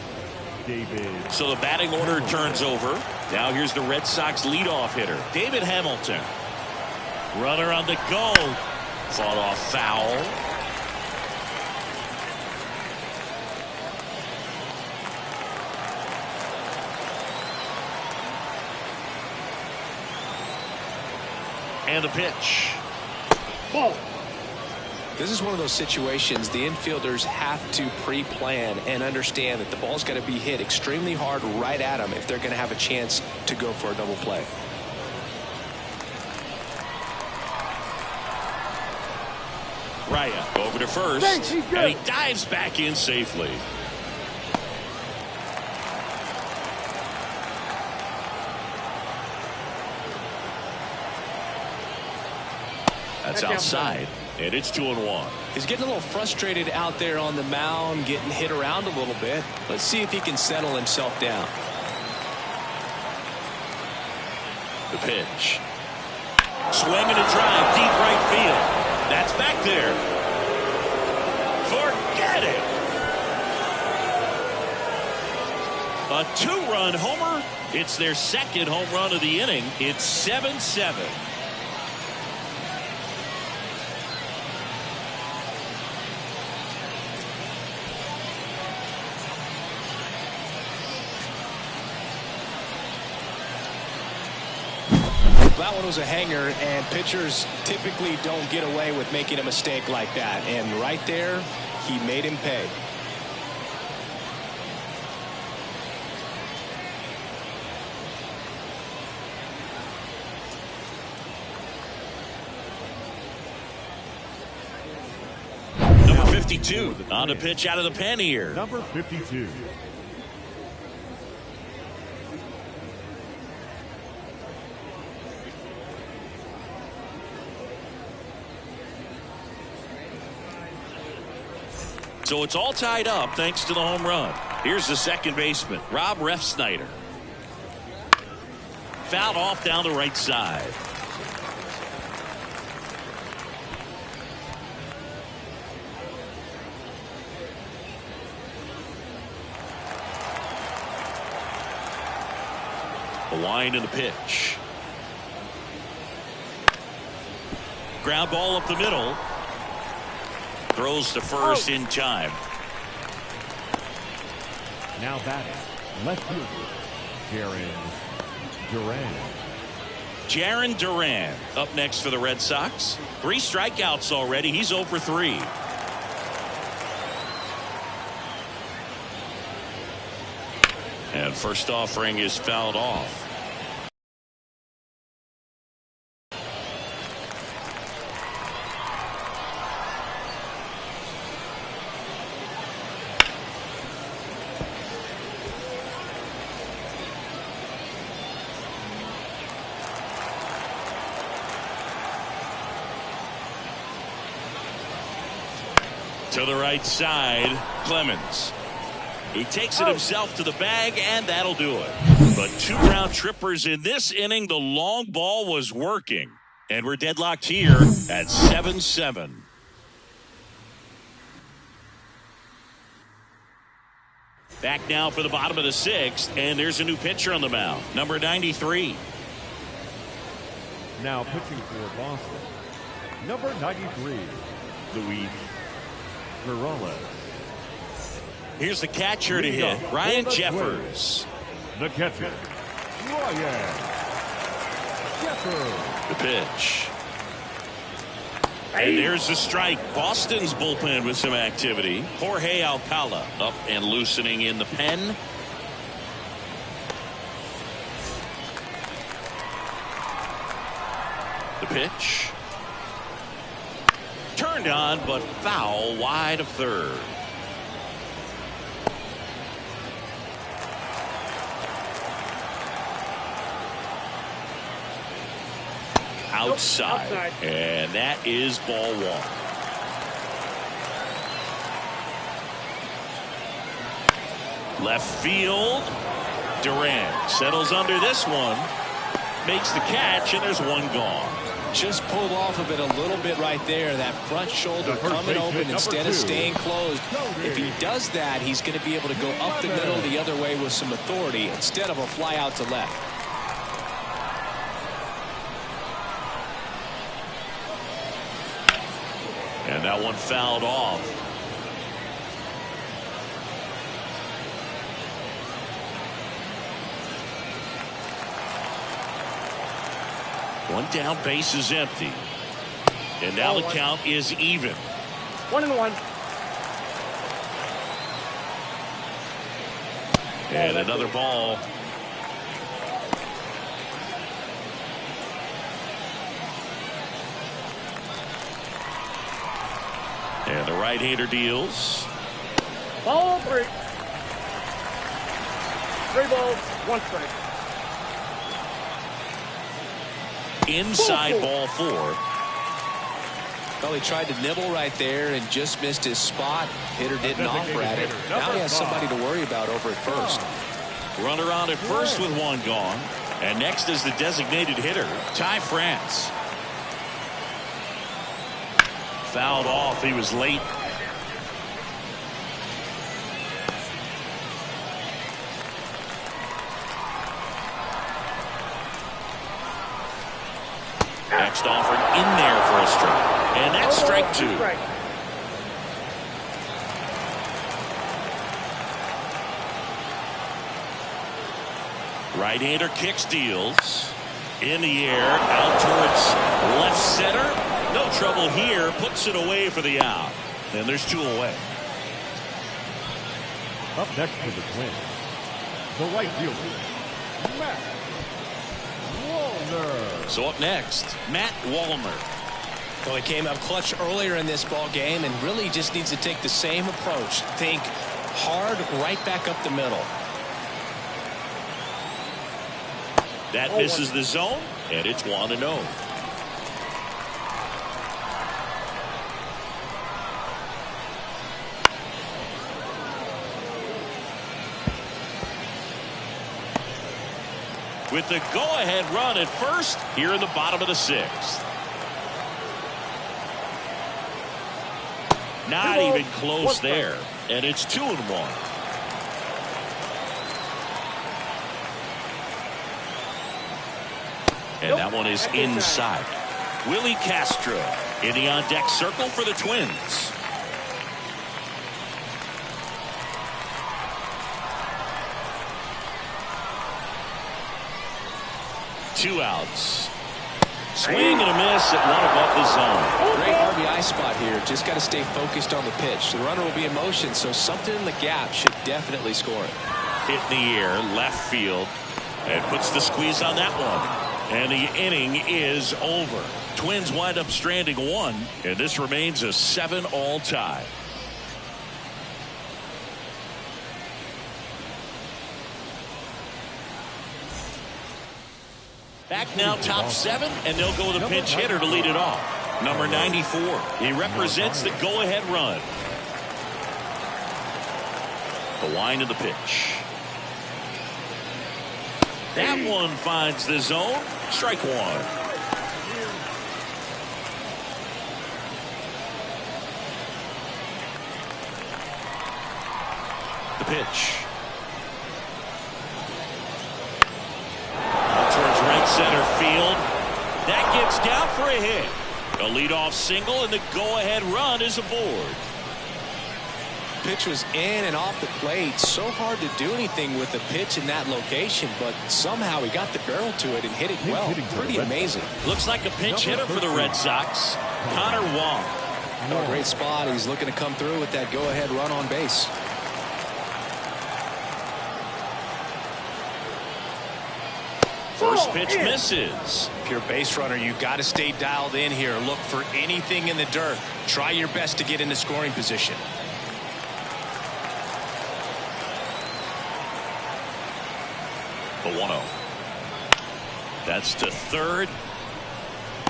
David. So the batting order turns over. Now here's the Red Sox leadoff hitter, David Hamilton. Runner on the go. Fought off foul. And the pitch. Ball. This is one of those situations the infielders have to pre-plan and understand that the ball's got to be hit extremely hard right at them if they're going to have a chance to go for a double play. Raya over to first. Thanks, he's good. And he dives back in safely. That's outside, and it's 2-1. He's getting a little frustrated out there on the mound, getting hit around a little bit. Let's see if he can settle himself down. The pitch. Swing and a drive, deep right field. That's back there. Forget it. A 2-run homer. It's their second home run of the inning. It's 7-7. That one was a hanger, and pitchers typically don't get away with making a mistake like that. And right there, he made him pay. Number 52 on the pitch out of the pen here. Number 52. So it's all tied up thanks to the home run. Here's the second baseman, Rob Refsnyder. Fouled off down the right side. The wind and the pitch. Ground ball up the middle. Throws to first in time. Now batting, left fielder, Jarren Duran. Jarren Duran up next for the Red Sox. 3 strikeouts already. He's 0 for 3. And first offering is fouled off. To the right side, Clemens. He takes it himself to the bag, and that'll do it. But 2 round trippers in this inning. The long ball was working. And we're deadlocked here at 7-7. Back now for the bottom of the 6th, and there's a new pitcher on the mound, number 93. Now pitching for Boston, number 93, Luis Peralez. Here's the catcher to hit, Ryan Jeffers. The catcher, Ryan Jeffers. The pitch. And there's the strike. Boston's bullpen with some activity. Jorge Alcala up and loosening in the pen. The pitch. Turned on, but foul wide of third. Outside. And that is ball 1. Left field. Duran settles under this one. Makes the catch, and there's 1 gone. Just pulled off of it a little bit right there. That front shoulder coming open instead of staying closed. If he does that, he's going to be able to go up the middle the other way with some authority instead of a fly out to left. And that one fouled off. One down, base is empty. And now the count is even. 1-1. And another ball. And the right-hander deals. Ball 3. 3 balls, 1 strike. Inside ball 4. Well, he tried to nibble right there and just missed his spot. Hitter didn't offer at it. Now he has somebody to worry about over at first. Runner on at first with one gone. And next is the designated hitter, Ty France. Fouled off. He was late. Next offered in there for a strike. And that's strike two. Right-hander kicks, deals. In the air, out towards left center. No trouble here. Puts it away for the out. And there's two away. Up next for the Twins, the right fielder, Matt Wallner. So up next, Matt Wallner. Well, he came up clutch earlier in this ball game and really just needs to take the same approach. Think hard right back up the middle. That misses the zone, and it's 1-0. With the go-ahead run at first here in the bottom of the sixth. Not even close there, and it's 2-1. And that one is inside. Willie Castro in the on-deck circle for the Twins. Two outs. Swing and a miss at one above the zone. Great RBI spot here. Just got to stay focused on the pitch. The runner will be in motion, so something in the gap should definitely score it. Hit in the air, left field, and puts the squeeze on that one. And the inning is over. Twins wind up stranding one, and this remains a 7-all tie. Back now, top seven, and they'll go with a pinch hitter to lead it off. Number 94. He represents the go-ahead run. The wind of the pitch. That one finds the zone. Strike one. The pitch. Out towards right center field. That gets down for a hit. A leadoff single, and the go-ahead run is aboard. Pitch was in and off the plate. So hard to do anything with the pitch in that location, but somehow he got the barrel to it and hit it well. Pretty amazing. Looks like a pinch hitter for the Red Sox. Connor Wong. Oh, great spot. He's looking to come through with that go-ahead run on base. First pitch misses. If you're a base runner, you got to stay dialed in here. Look for anything in the dirt. Try your best to get into scoring position. The 1-0. That's to third.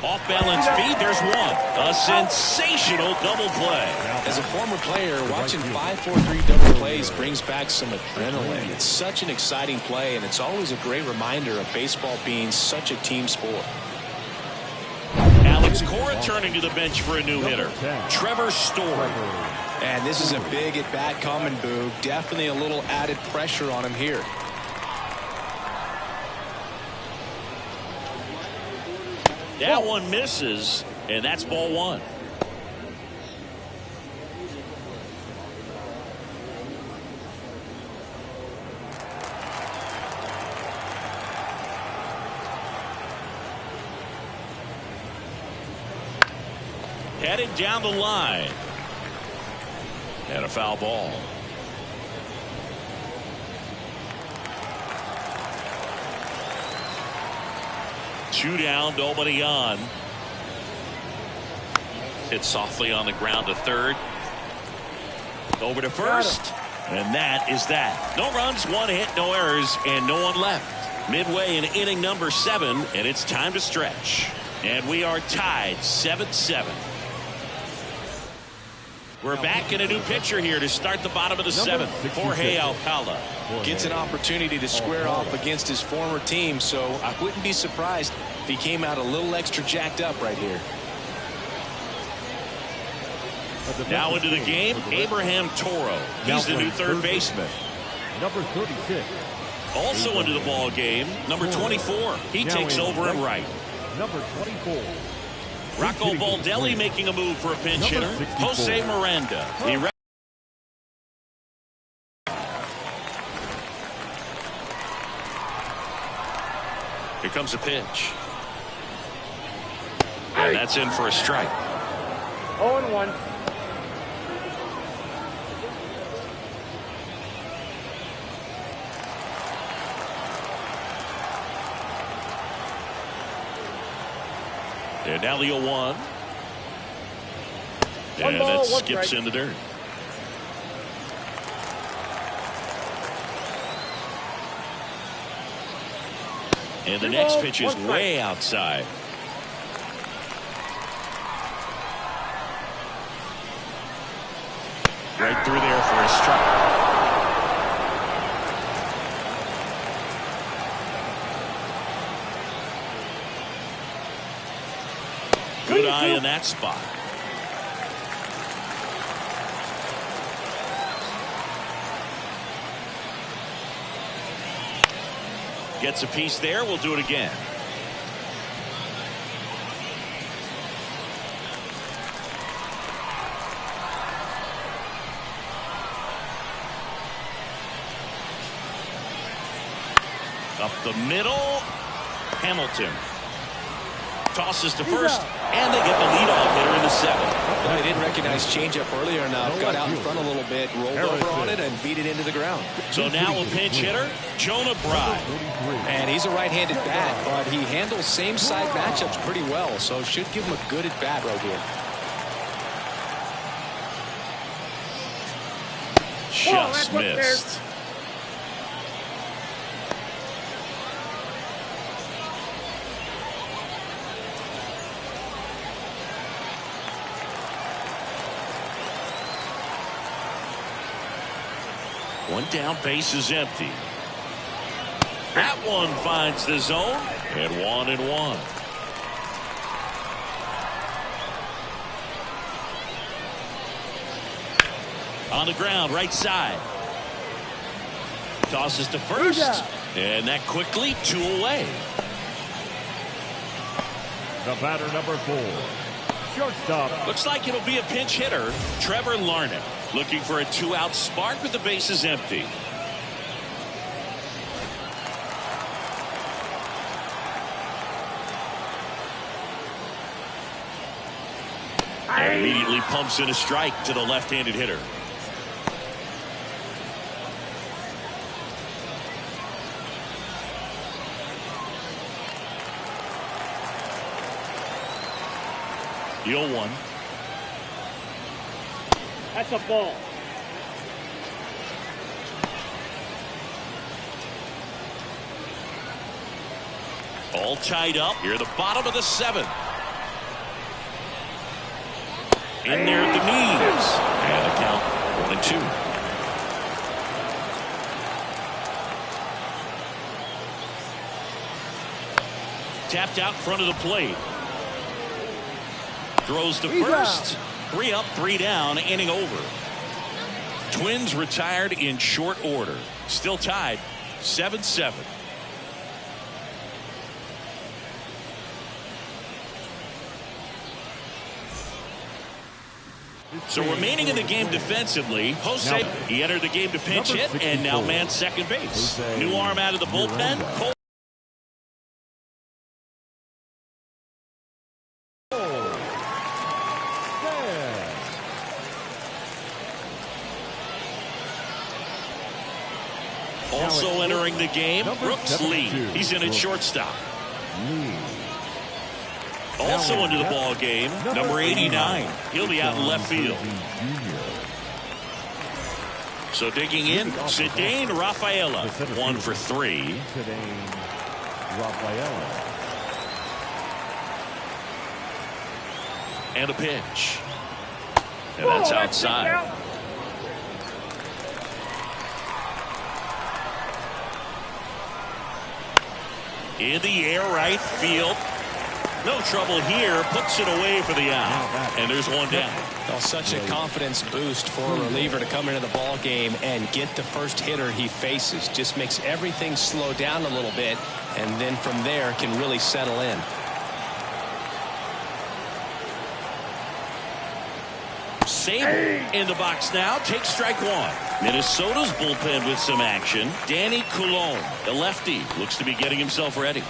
Off balance feed. There's one. A sensational double play. As a former player, watching 5-4-3 double plays brings back some adrenaline. It's such an exciting play, and it's always a great reminder of baseball being such a team sport. Alex Cora turning to the bench for a new hitter. Trevor Story. And this is a big at-bat coming, Boog. Definitely a little added pressure on him here. That one misses, and that's ball one. Headed down the line. And a foul ball. Two down, nobody on. Hit softly on the ground to third. Over to first. And that is that. No runs, one hit, no errors, and no one left. Midway in inning number 7, and it's time to stretch. And we are tied 7-7. We're back in a new pitcher here to start the bottom of the seventh. Jorge Alcala gets an opportunity to square off against his former team, so I wouldn't be surprised if he came out a little extra jacked up right here. Now into the game, Abraham Toro. He's the new third baseman. Number 36. Also into the ball game, number 24. He takes over at right. Number 24. Rocco Baldelli making a move for a pinch hitter. Jose Miranda. Here comes a pitch. And that's in for a strike. 0-1. And now the 0-1. And ball, that one skips strike. in the dirt. And the next pitch is way outside. Right through there for a strike. Good eye in that spot. Gets a piece there. We'll do it again. Up the middle. Hamilton tosses to first, and they get the leadoff hitter in the seventh. Well, they didn't recognize changeup earlier enough. Got out in front a little bit, rolled over on it, and beat it into the ground. So now a pinch hitter, Jonah Bride. And he's a right-handed bat, but he handles same-side matchups pretty well, so should give him a good at-bat right here. Just missed. One down, base is empty. That one finds the zone, and 1-1. On the ground, right side. Tosses to first, and that quickly 2 away. The batter, number 4. Shortstop. Looks like it'll be a pinch hitter, Trevor Larnach. Looking for a 2-out spark with the bases empty. And immediately pumps in a strike to the left-handed hitter. The 0-1. That's a ball. All tied up here at the bottom of the seventh. In there at the knees. And the count 1-2. Tapped out in front of the plate. Throws to first. 3 up, 3 down, inning over. Twins retired in short order. Still tied 7-7. So remaining in the game defensively, Jose, he entered the game to pinch hit and now man second base. New arm out of the bullpen. Also entering the game, Brooks Lee. He's in at shortstop. Also into the ball game, number 89. He'll be out in left field. So digging in, Ceddanne Rafaela, 1 for 3. Ceddanne Rafaela. And a pitch. And that's outside. In the air, right field. No trouble here. Puts it away for the out. And there's one down. Well, such a confidence boost for a reliever to come into the ball game and get the first hitter he faces. Just makes everything slow down a little bit, and then from there can really settle in. Sable in the box now. Takes strike one. Minnesota's bullpen with some action. Danny Coulombe, the lefty, looks to be getting himself ready.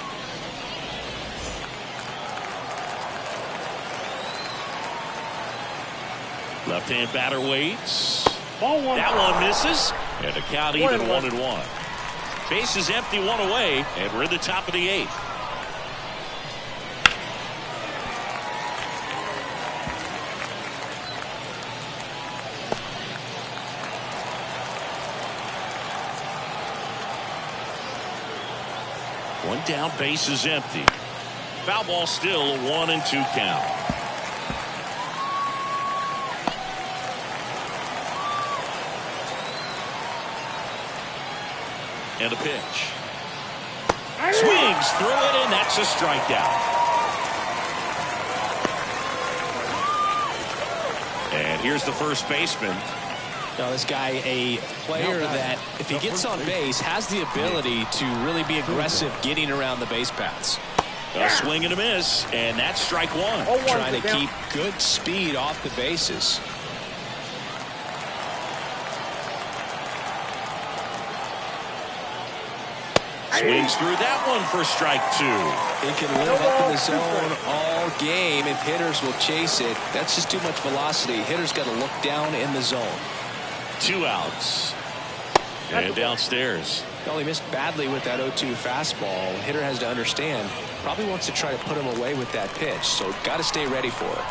Left-hand batter waits. That one misses. And the count even 1-1. Base is empty, one away, and we're in the top of the 8th. One down, base is empty. Foul ball still, a 1-2 count. And a pitch. Swings through it, and that's a strikeout. And here's the first baseman. Now this guy, a player that if he gets on base has the ability to really be aggressive getting around the base paths. A swing and a miss, and that's strike one. Trying to keep good speed off the bases. Swings through that one for strike two. He can live up in the zone all game if hitters will chase it. That's just too much velocity. Hitters got to look down in the zone. 2 outs. And downstairs. Well, he missed badly with that 0-2 fastball. Hitter has to understand. Probably wants to try to put him away with that pitch. So got to stay ready for it.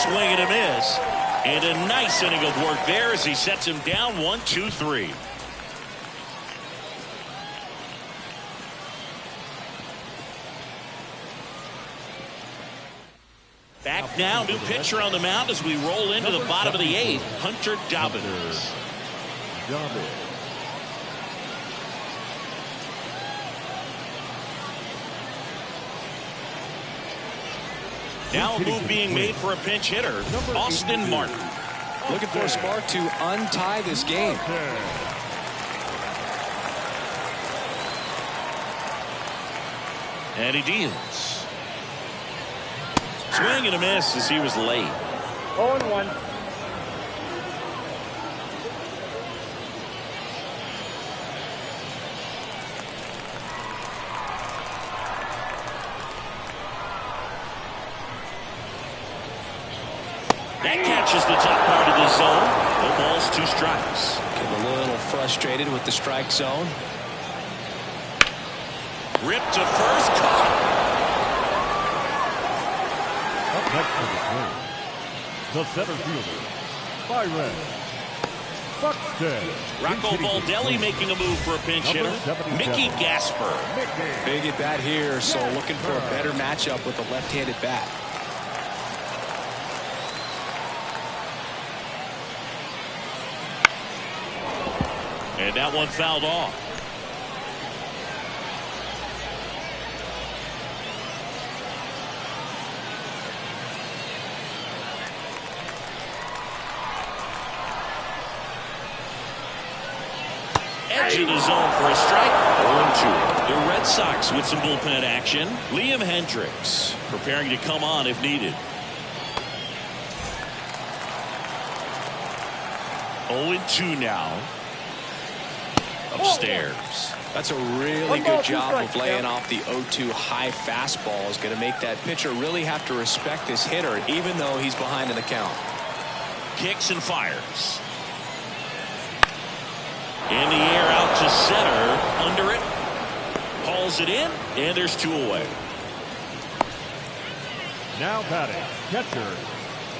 Swing and a miss. And a nice inning of work there as he sets him down 1-2-3. Back now, new pitcher on the mound as we roll into the bottom of the 8th. Hunter Dobbins. Now a move being made for a pinch hitter, Austin Martin. Looking for a spark to untie this game. And he deals. Swing and a miss as he was late. 0-1. That catches the top part of the zone. No balls, 2 strikes. Get a little frustrated with the strike zone. Ripped to first, caught. Up next to the plate, the center fielder, Byron Buxton. Rocco Baldelli making a move for a pinch hitter. Mickey Gasper. Big at bat here, so looking for a better matchup with a left-handed bat. And that one fouled off. Edge of the zone for a strike. 0-2. The Red Sox with some bullpen action. Liam Hendricks preparing to come on if needed. 0-2 now. Upstairs. That's a really good job of laying off the 0-2 high fastball. Is going to make that pitcher really have to respect this hitter, even though he's behind in the count. Kicks and fires. In the air out to center. Under it. hauls it in, and there's 2 away. Now batting, catcher,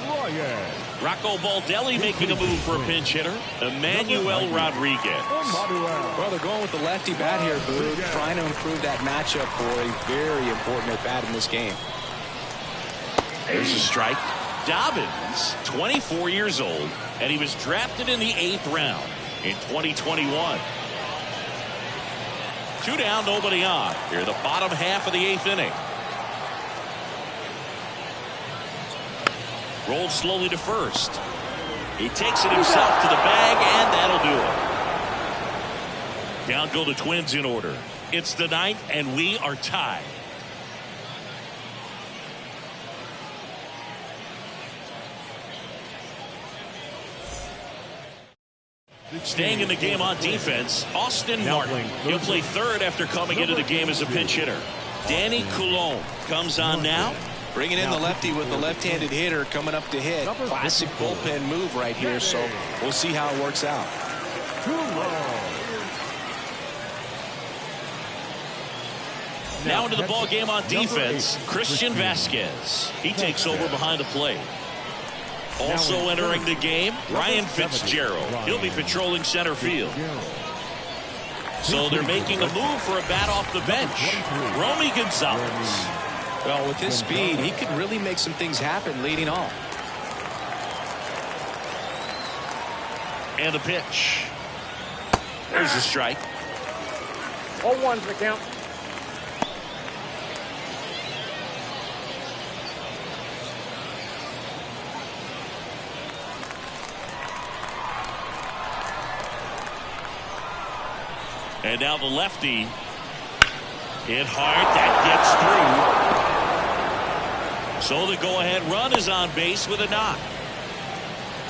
Ryan. Rocco Baldelli making a move for a pinch hitter, Emmanuel Rodriguez. Well, they're going with the lefty bat here, Boo, trying to improve that matchup for a very important at bat in this game. There's a strike. Dobbins, 24 years old, and he was drafted in the 8th round in 2021. 2 down, nobody on. Here, the bottom half of the 8th inning. Rolled slowly to first. He takes it himself to the bag, and that'll do it. Down go the Twins in order. It's the 9th, and we are tied. Staying in the game on defense, Austin Martin. He'll play third after coming into the game as a pinch hitter. Danny Coulombe comes on now. Bringing in the lefty with the left-handed hitter coming up to hit. Classic bullpen move right here, so we'll see how it works out. Now into the ball game on defense, Christian Vasquez. He takes over behind the plate. Also entering the game, Ryan Fitzgerald. He'll be patrolling center field. So they're making a move for a bat off the bench. Romy Gonzalez. Well, with his speed, he could really make some things happen leading off. And the pitch. There's a strike. 0-1's the count. And now the lefty. Hit hard. That gets through. So the go-ahead run is on base with a knock.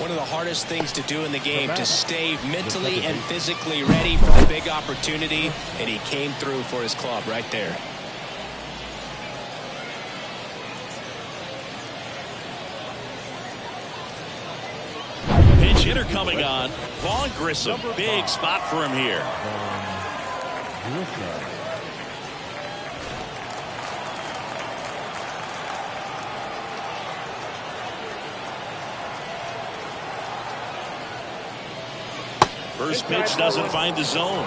One of the hardest things to do in the game, to stay mentally and physically ready for the big opportunity, and he came through for his club right there. Pinch hitter coming on. Vaughn Grissom. Big spot for him here. First pitch doesn't find the zone.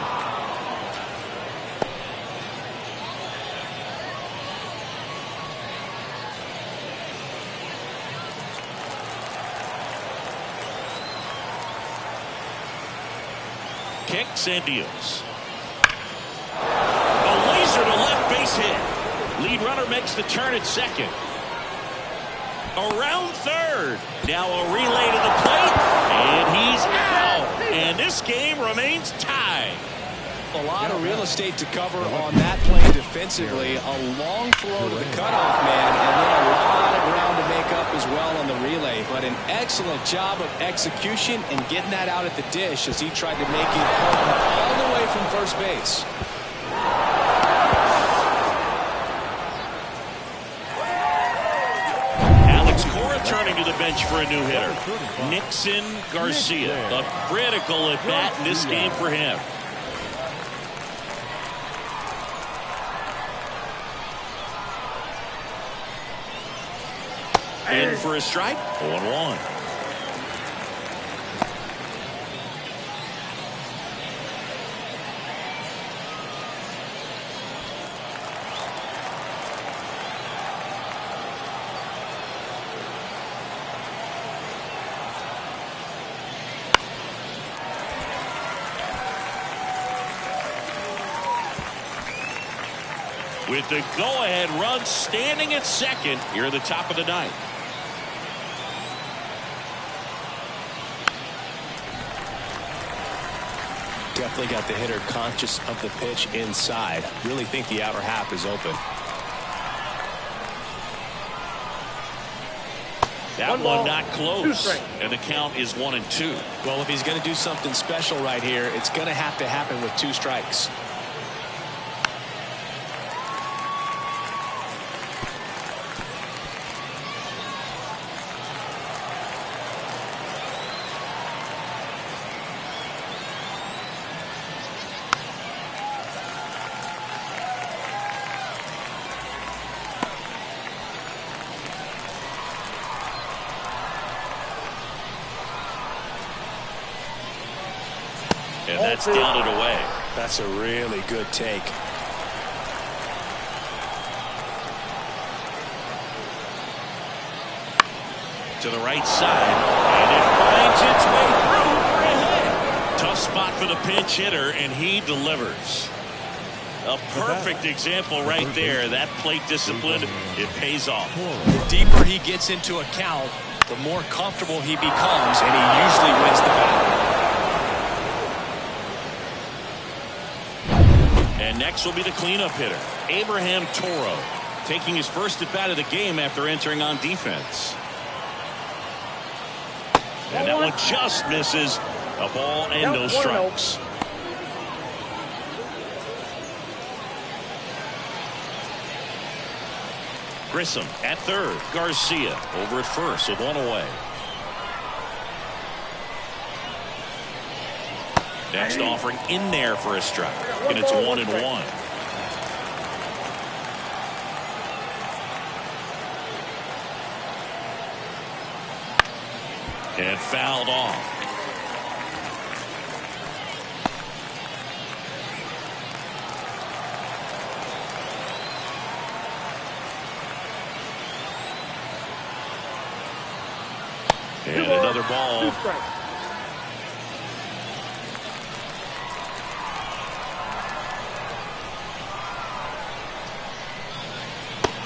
Kicks and deals. A laser to left base hit. Lead runner makes the turn at second. Around third. Now a relay to the plate. And he's out. And this game remains tied. A lot of real estate to cover on that play defensively. A long throw to the cutoff man, and then a lot of ground to make up as well on the relay. But an excellent job of execution and getting that out at the dish as he tried to make it all the way from first base. Turning to the bench for a new hitter. Nixon Garcia. A critical at bat in this game for him. In for a strike. 0-1. With the go-ahead run standing at second here at the top of the 9th. Definitely got the hitter conscious of the pitch inside. Really think the outer half is open. That one not close. And the count is 1-2. Well, if he's going to do something special right here, it's going to have to happen with 2 strikes. And that's down and away. That's a really good take. To the right side, and it finds its way through for a hit. Tough spot for the pinch hitter, and he delivers. A perfect example right there. That plate discipline, it pays off. The deeper he gets into a count, the more comfortable he becomes, and he usually wins the battle. And next will be the cleanup hitter, Abraham Toro, taking his first at bat of the game after entering on defense. And that one just misses. A ball and no strikes. Grissom at third. Garcia over at first with one away. Next offering in there for a strike. And it's 1-1. And fouled off. And another ball.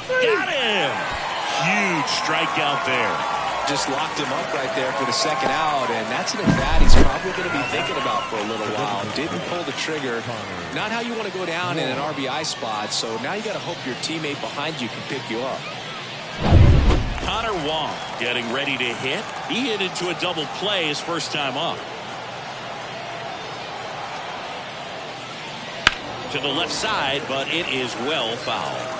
Got him! Huge strikeout there. Just locked him up right there for the second out, and that's an at-bat he's probably going to be thinking about for a little while. Didn't pull the trigger. Not how you want to go down in an RBI spot, so now you got to hope your teammate behind you can pick you up. Connor Wong getting ready to hit. He hit into a double play his first time up. To the left side, but it is well fouled.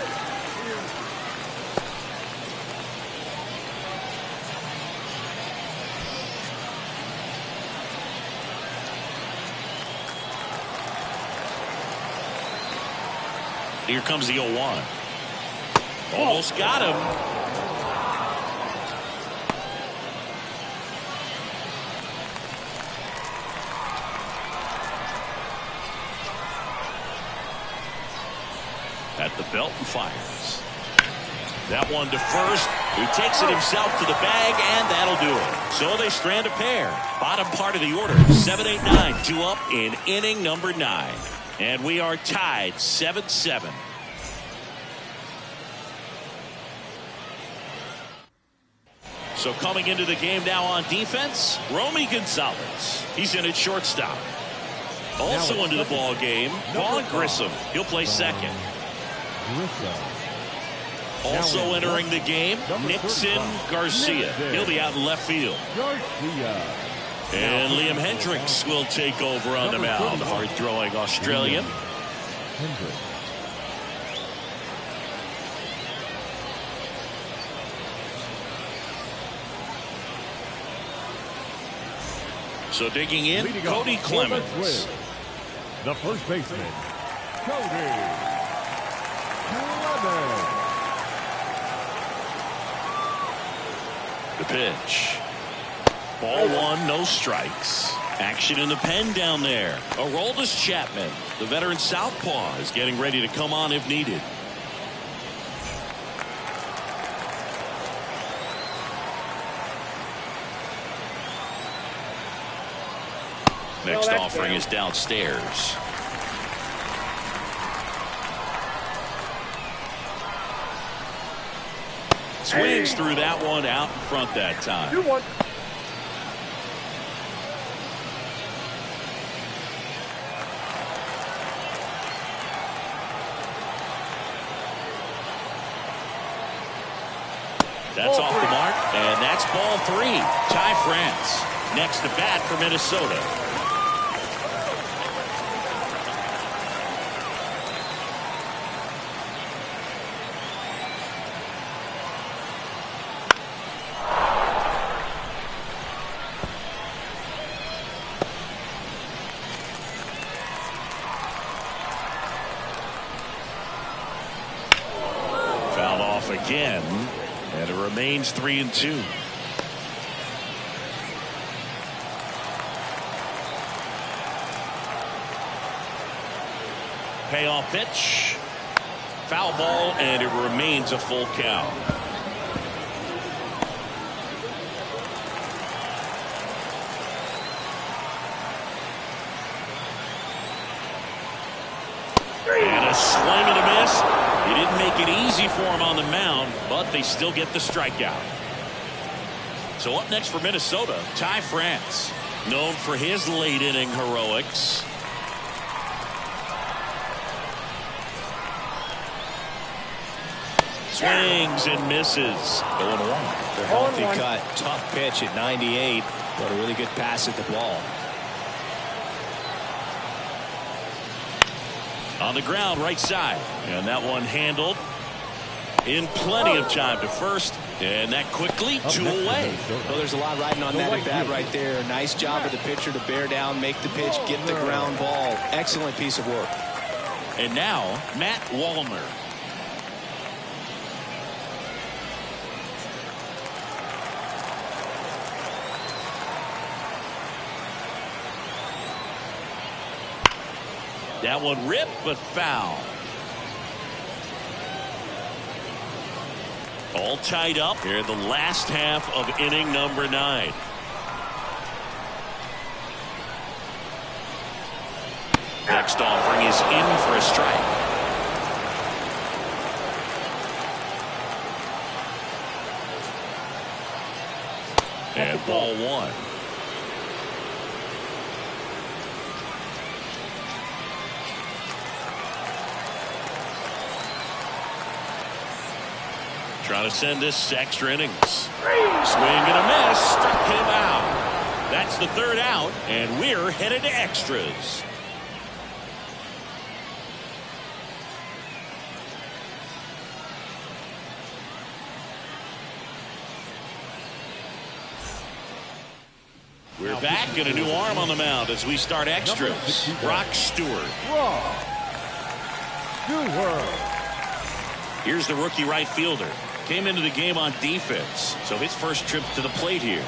Here comes the 0-1. Almost got him. At the belt and fires. That one to first. He takes it himself to the bag, and that'll do it. So they strand a pair. Bottom part of the order. 7-8-9. 2 up in inning number 9. And we are tied 7-7. So coming into the game now on defense, Romy Gonzalez. He's in at shortstop. Also into the ball game, Vaughn Grissom. He'll play second. Also entering the game, Nixon Garcia. He'll be out in left field. And Liam Hendricks will take over on the mound. Hard-throwing Australian. So digging in, Cody Clemens. The first baseman, Cody Clemens. The pitch. Ball one, no strikes. Action in the pen down there. Aroldis Chapman, the veteran southpaw, is getting ready to come on if needed. Next offering is downstairs. Swings through that one out in front that time. 2-1. That's off the mark, and that's ball 3. Ty France next to bat for Minnesota. Fouled off again. And it remains 3-2. Payoff pitch. Foul ball, and it remains a full count. And a swing and a miss. He didn't make it easy for him on the mound, but they still get the strikeout. So up next for Minnesota, Ty France, known for his late inning heroics. Swings and misses. 0-1. The healthy cut. Tough pitch at 98, but a really good pass at the ball. On the ground, right side. And that one handled in plenty of time to first. And that quickly, 2 away. Well, there's a lot riding on that at bat right there. Nice job of the pitcher to bear down, make the pitch, get the ground ball. Excellent piece of work. And now, Matt Wallner. That one ripped, but foul. All tied up here in the last half of inning number 9. Next offering is in for a strike. And ball 1. Trying to send this to extra innings. Swing and a miss. Struck him out. That's the 3rd out, and we're headed to extras. We're back, and a new arm on the mound as we start extras. Brock Stewart. Here's the rookie right fielder. Came into the game on defense, so his first trip to the plate here.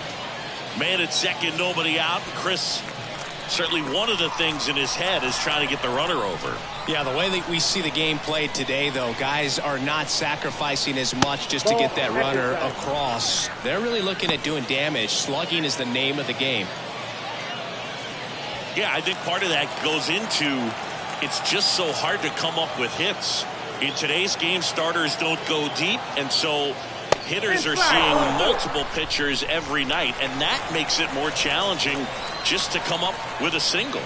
Man at second, nobody out. Chris, certainly one of the things in his head is trying to get the runner over. Yeah, the way that we see the game played today, though, guys are not sacrificing as much just to get that runner across. They're really looking at doing damage. Slugging is the name of the game. Yeah, I think part of that goes into it's just so hard to come up with hits. In today's game, starters don't go deep, and so hitters are seeing multiple pitchers every night, and that makes it more challenging just to come up with a single.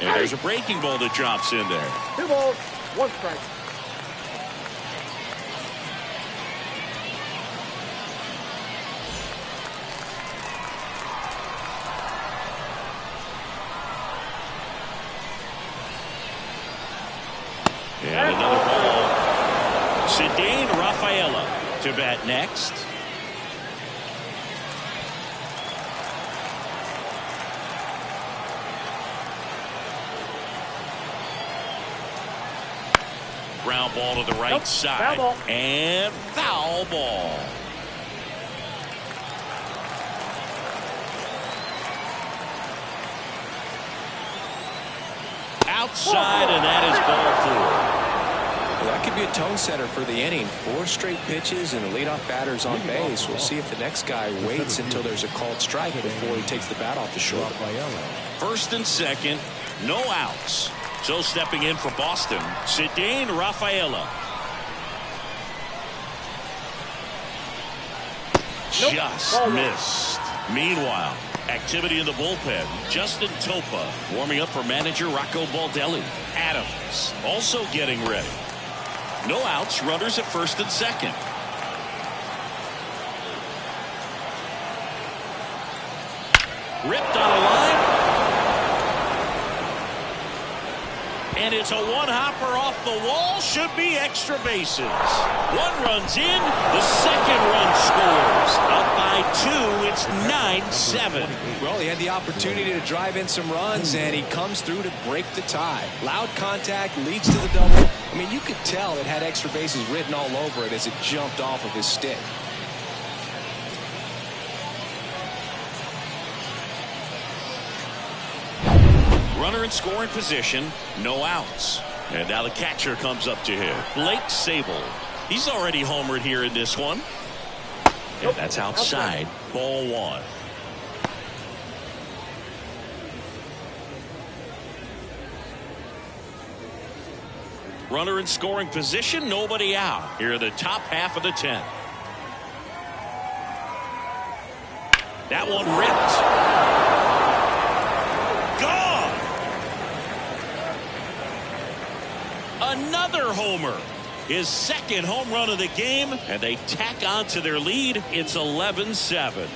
And there's a breaking ball that drops in there. 2 balls, 1 strike. And another ball. Ceddanne Rafaela to bat next. Ground ball to the right side. Foul ball. And foul ball. Outside, and that is ball 4. Well, that could be a tone setter for the inning. 4 straight pitches and the leadoff batter's on base. We'll see if the next guy waits until there's a called strike before he takes the bat off the shoulder. First and second, no outs. So stepping in for Boston, Ceddanne Rafaela. Just missed. Meanwhile, activity in the bullpen. Justin Topa warming up for manager Rocco Baldelli. Adams also getting ready. No outs, runners at first and second. Ripped on a line. And it's a one-hopper off the wall. Should be extra bases. 1 run's in. The second run scores. Up by 2. It's 9-7. Well, he had the opportunity to drive in some runs, and he comes through to break the tie. Loud contact leads to the double. I mean, you could tell it had extra bases written all over it as it jumped off of his stick. Runner in scoring position, no outs. And now the catcher comes up to him. Blake Sabol. He's already homered here in this one. And that's outside. Ball one. Runner in scoring position, nobody out. Here in the top half of the 10th. That one ripped. Gone. Another homer. His second home run of the game, and they tack on to their lead. It's 11-7.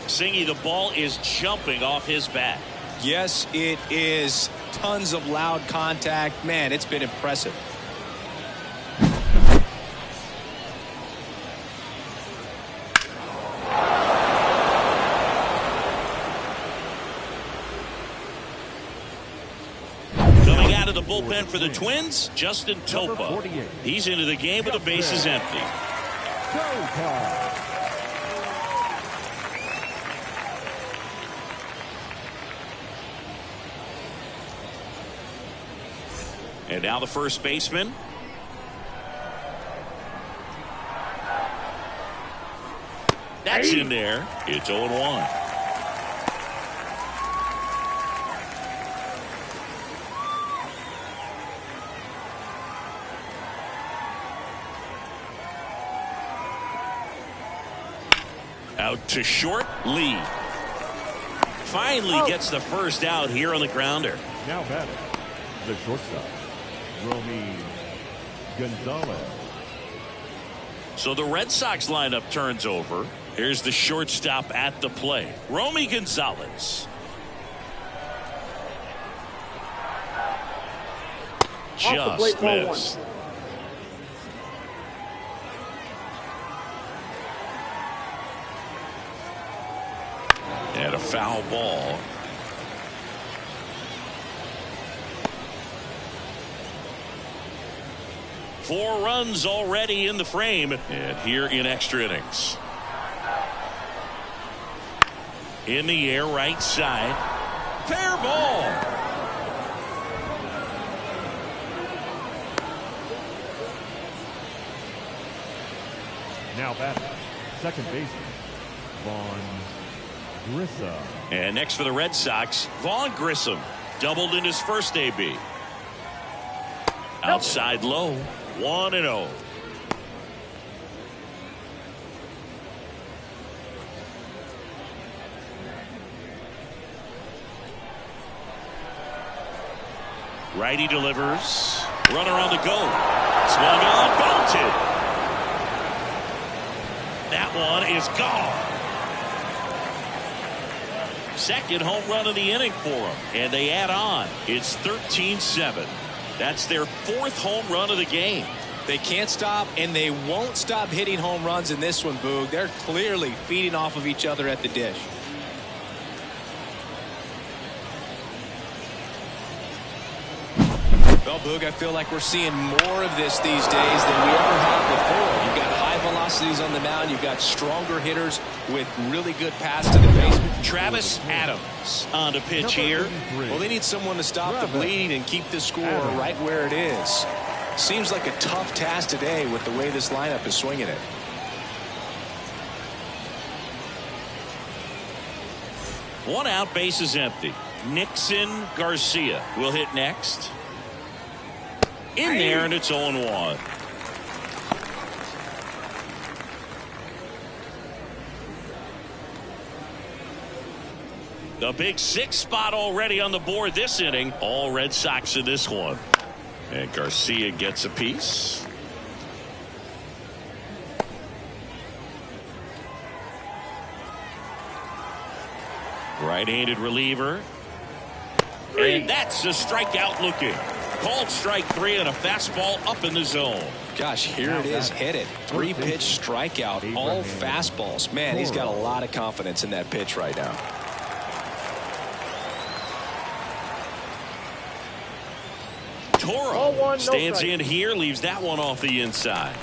Singy, the ball is jumping off his bat. Yes, it is. Tons of loud contact. Man, it's been impressive. The bullpen for the Twins, Justin Topa. He's into the game with the bases empty. And now the first baseman. That's in there. It's 0-1. Out to short, Lee. Finally gets the first out here on the grounder. Now batting, the shortstop, Romy Gonzalez. So the Red Sox lineup turns over. Here's the shortstop at the plate, Romy Gonzalez. Just missed. And a foul ball. Four runs already in the frame, and here in extra innings. In the air, right side. Fair ball. Now batting, second baseman, Vaughn Grissom. And next for the Red Sox, Vaughn Grissom. Doubled in his first AB. Outside low, 1-0. Righty delivers. Runner on the go. Swung on, belted. That one is gone. Second home run of the inning for them, and they add on. It's 13-7. That's their fourth home run of the game. They can't stop, and they won't stop hitting home runs in this one, Boog. They're clearly feeding off of each other at the dish. Well, Boog, I feel like we're seeing more of this these days than we ever have before. You've got high velocities on the mound. You've got stronger hitters with really good pass to the base. Travis Adams on the pitch here. Well, they need someone to stop the bleeding and keep the score right where it is. Seems like a tough task today with the way this lineup is swinging it. One out, base is empty. Nixon Garcia will hit next. In there, and it's 0-1. The big six spot already on the board this inning. All Red Sox in this one. And Garcia gets a piece. Right-handed reliever. And that's a strikeout looking. Called strike three and a fastball up in the zone. Gosh, here it is, hit it. Three-pitch strikeout, all fastballs. Man, he's got a lot of confidence in that pitch right now. Toro stands in here, leaves that one off the inside.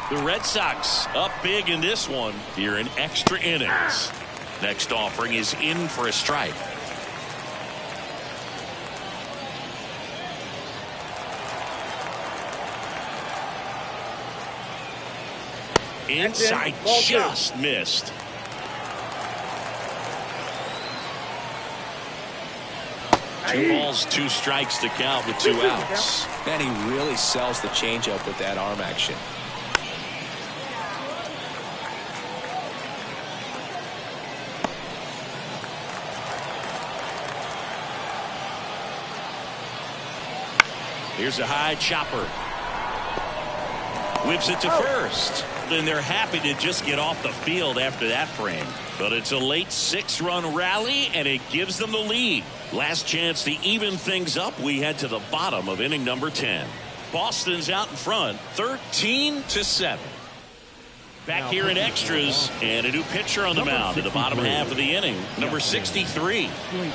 The Red Sox up big in this one here in extra innings. Next offering is in for a strike. Inside, just missed. Two balls, 2 strikes to count with 2 outs. And he really sells the changeup with that arm action. Here's a high chopper. Whips it to first. And they're happy to just get off the field after that frame. But it's a late 6-run rally, and it gives them the lead. Last chance to even things up. We head to the bottom of inning number 10. Boston's out in front, 13-7. Back here in extras, and a new pitcher on the mound in the bottom half of the inning, number 63.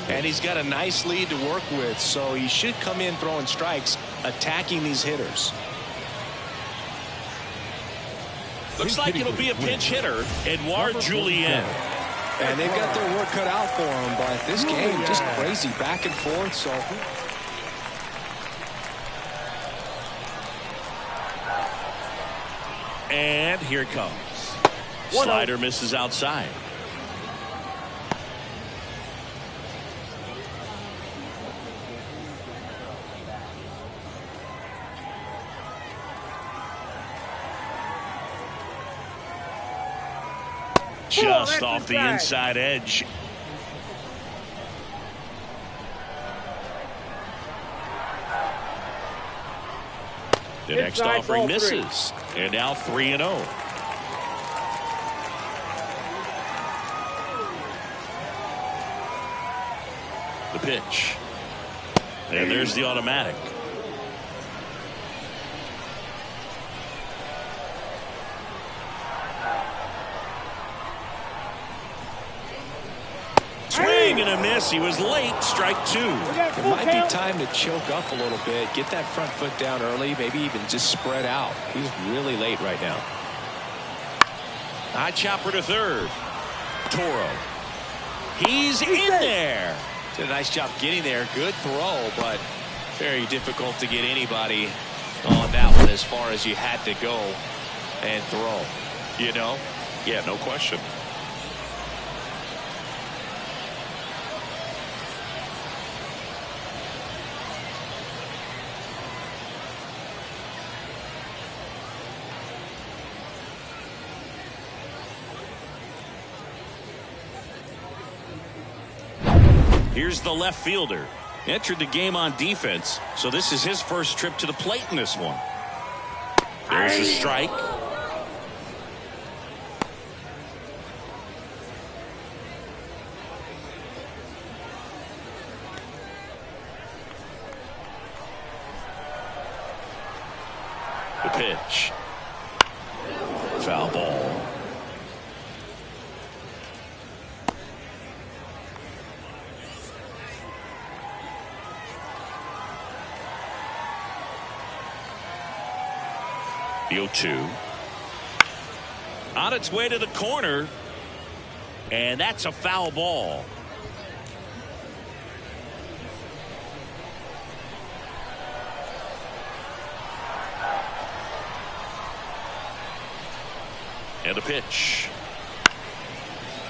And he's got a nice lead to work with, so he should come in throwing strikes, attacking these hitters. Looks like it'll be a pinch hitter, Edouard Julien. And they've got their work cut out for him, but this game just crazy back and forth. So and here it comes. Slider misses outside. Just off the inside edge. The next offering misses. And now 3-0. The pitch. And there's the automatic. Swing and a miss. He was late. Strike 2. it might be time to choke up a little bit, get that front foot down early, maybe even just spread out. He's really late right now. High chopper to third. Toro. He's in there. Did a nice job getting there. Good throw, but very difficult to get anybody on that one as far as you had to go and throw. You know? Yeah, no question. Here's the left fielder. Entered the game on defense, so this is his first trip to the plate in this one. There's a strike. The pitch. Foul ball. The 0-2. On its way to the corner. And that's a foul ball. And the pitch.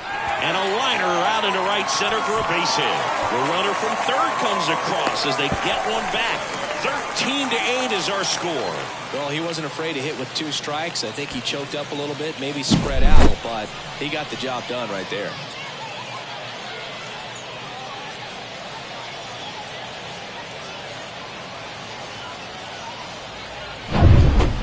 And a liner out into right center for a base hit. The runner from third comes across as they get one back. 13-8 is our score. Well, he wasn't afraid to hit with 2 strikes. I think he choked up a little bit, maybe spread out, but he got the job done right there.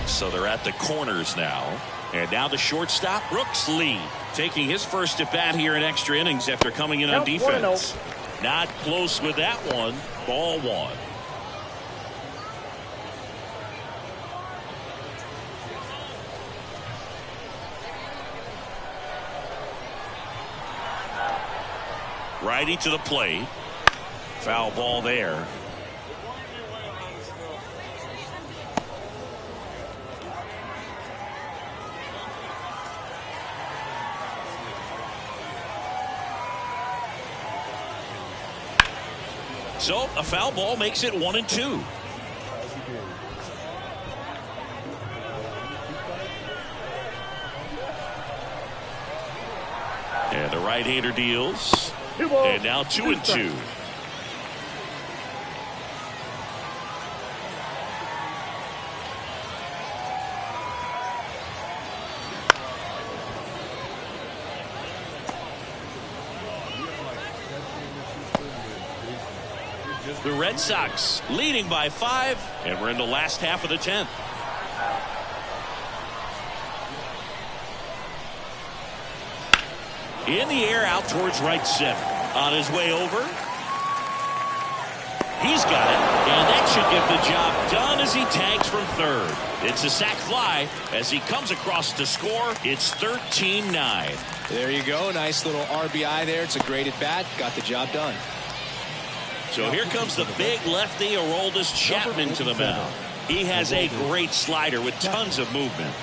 So they're at the corners now. And now the shortstop, Brooks Lee, taking his first at bat here in extra innings after coming in on defense. Not close with that one. Ball 1. Righty to the plate. Foul ball there. So a foul ball makes it 1-2. And the right-hander deals. And now 2-2. The Red Sox leading by 5, and we're in the last half of the 10th. In the air out towards right center. On his way over. He's got it, and that should get the job done as he tags from third. It's a sac fly as he comes across to score. It's 13-9. There you go. Nice little RBI there. It's a great at bat. Got the job done. So here comes the big lefty, Aroldis Chapman, to the mound. He has a great slider with tons of movement.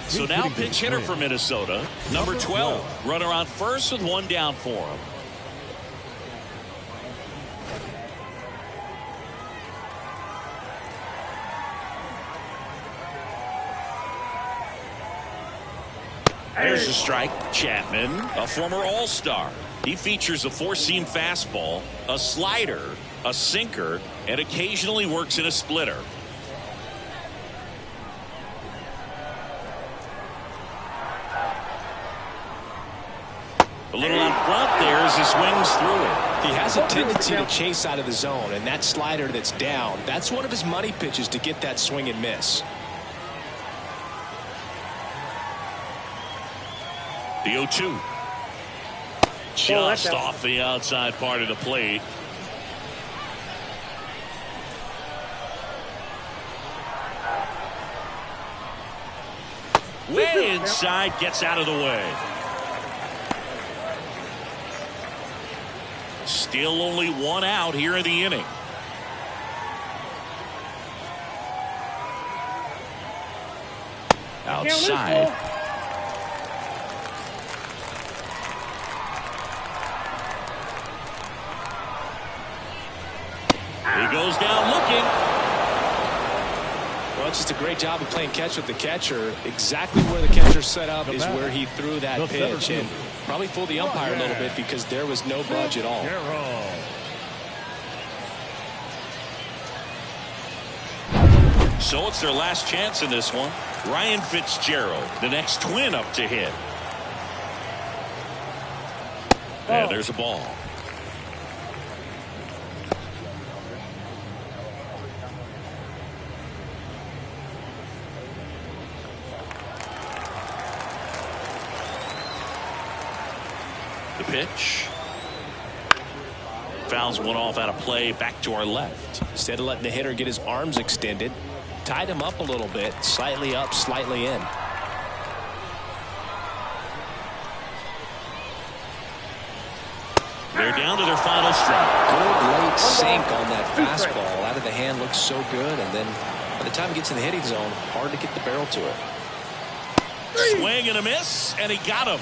So now pinch hitter for Minnesota, number 12. Runner on first with one down for him. There's a strike. Chapman, a former All-Star. He features a four-seam fastball, a slider, a sinker, and occasionally works in a splitter. A little out front there as he swings through it. He has a tendency to chase out of the zone, and that slider that's down, that's one of his money pitches to get that swing and miss. The 0-2. Just off the outside part of the plate. Way inside, gets out of the way. Still only one out here in the inning. Outside. He goes down looking. Well, it's just a great job of playing catch with the catcher. Exactly where the catcher set up is where he threw that pitch, and probably fooled the umpire a little bit because there was no budge at all. So it's their last chance in this one. Ryan Fitzgerald, the next twin up to hit. And there's a ball. The pitch. Fouls one off out of play, back to our left. Instead of letting the hitter get his arms extended, tied him up a little bit, slightly up, slightly in. They're down to their final strike. Good late sink on that fastball. Out of the hand, looks so good, and then by the time it gets in the hitting zone, hard to get the barrel to it. Swing and a miss, and he got him.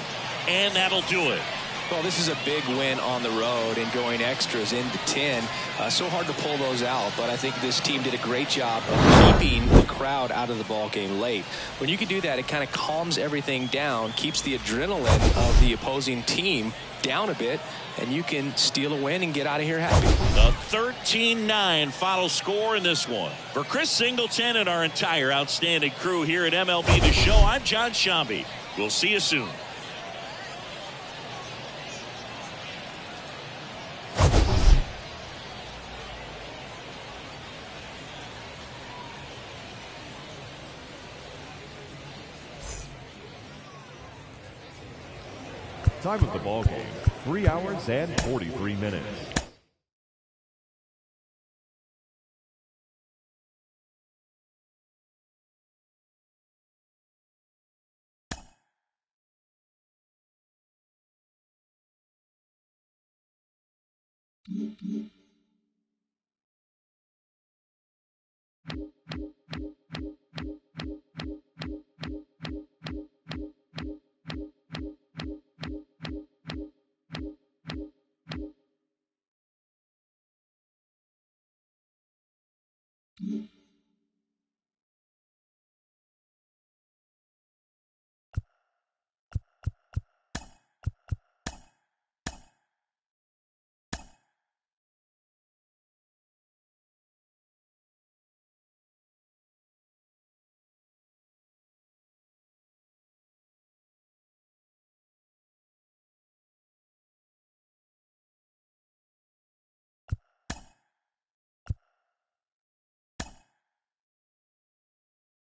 And that'll do it. Well, this is a big win on the road and going extras into 10. So hard to pull those out, but I think this team did a great job of keeping the crowd out of the ball game late. When you can do that, it kind of calms everything down, keeps the adrenaline of the opposing team down a bit, and you can steal a win and get out of here happy. The 13-9 final score in this one. For Chris Singleton and our entire outstanding crew here at MLB The Show, I'm John Shambi. We'll see you soon. Time of the ball game, 3 hours and 43 minutes.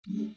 you.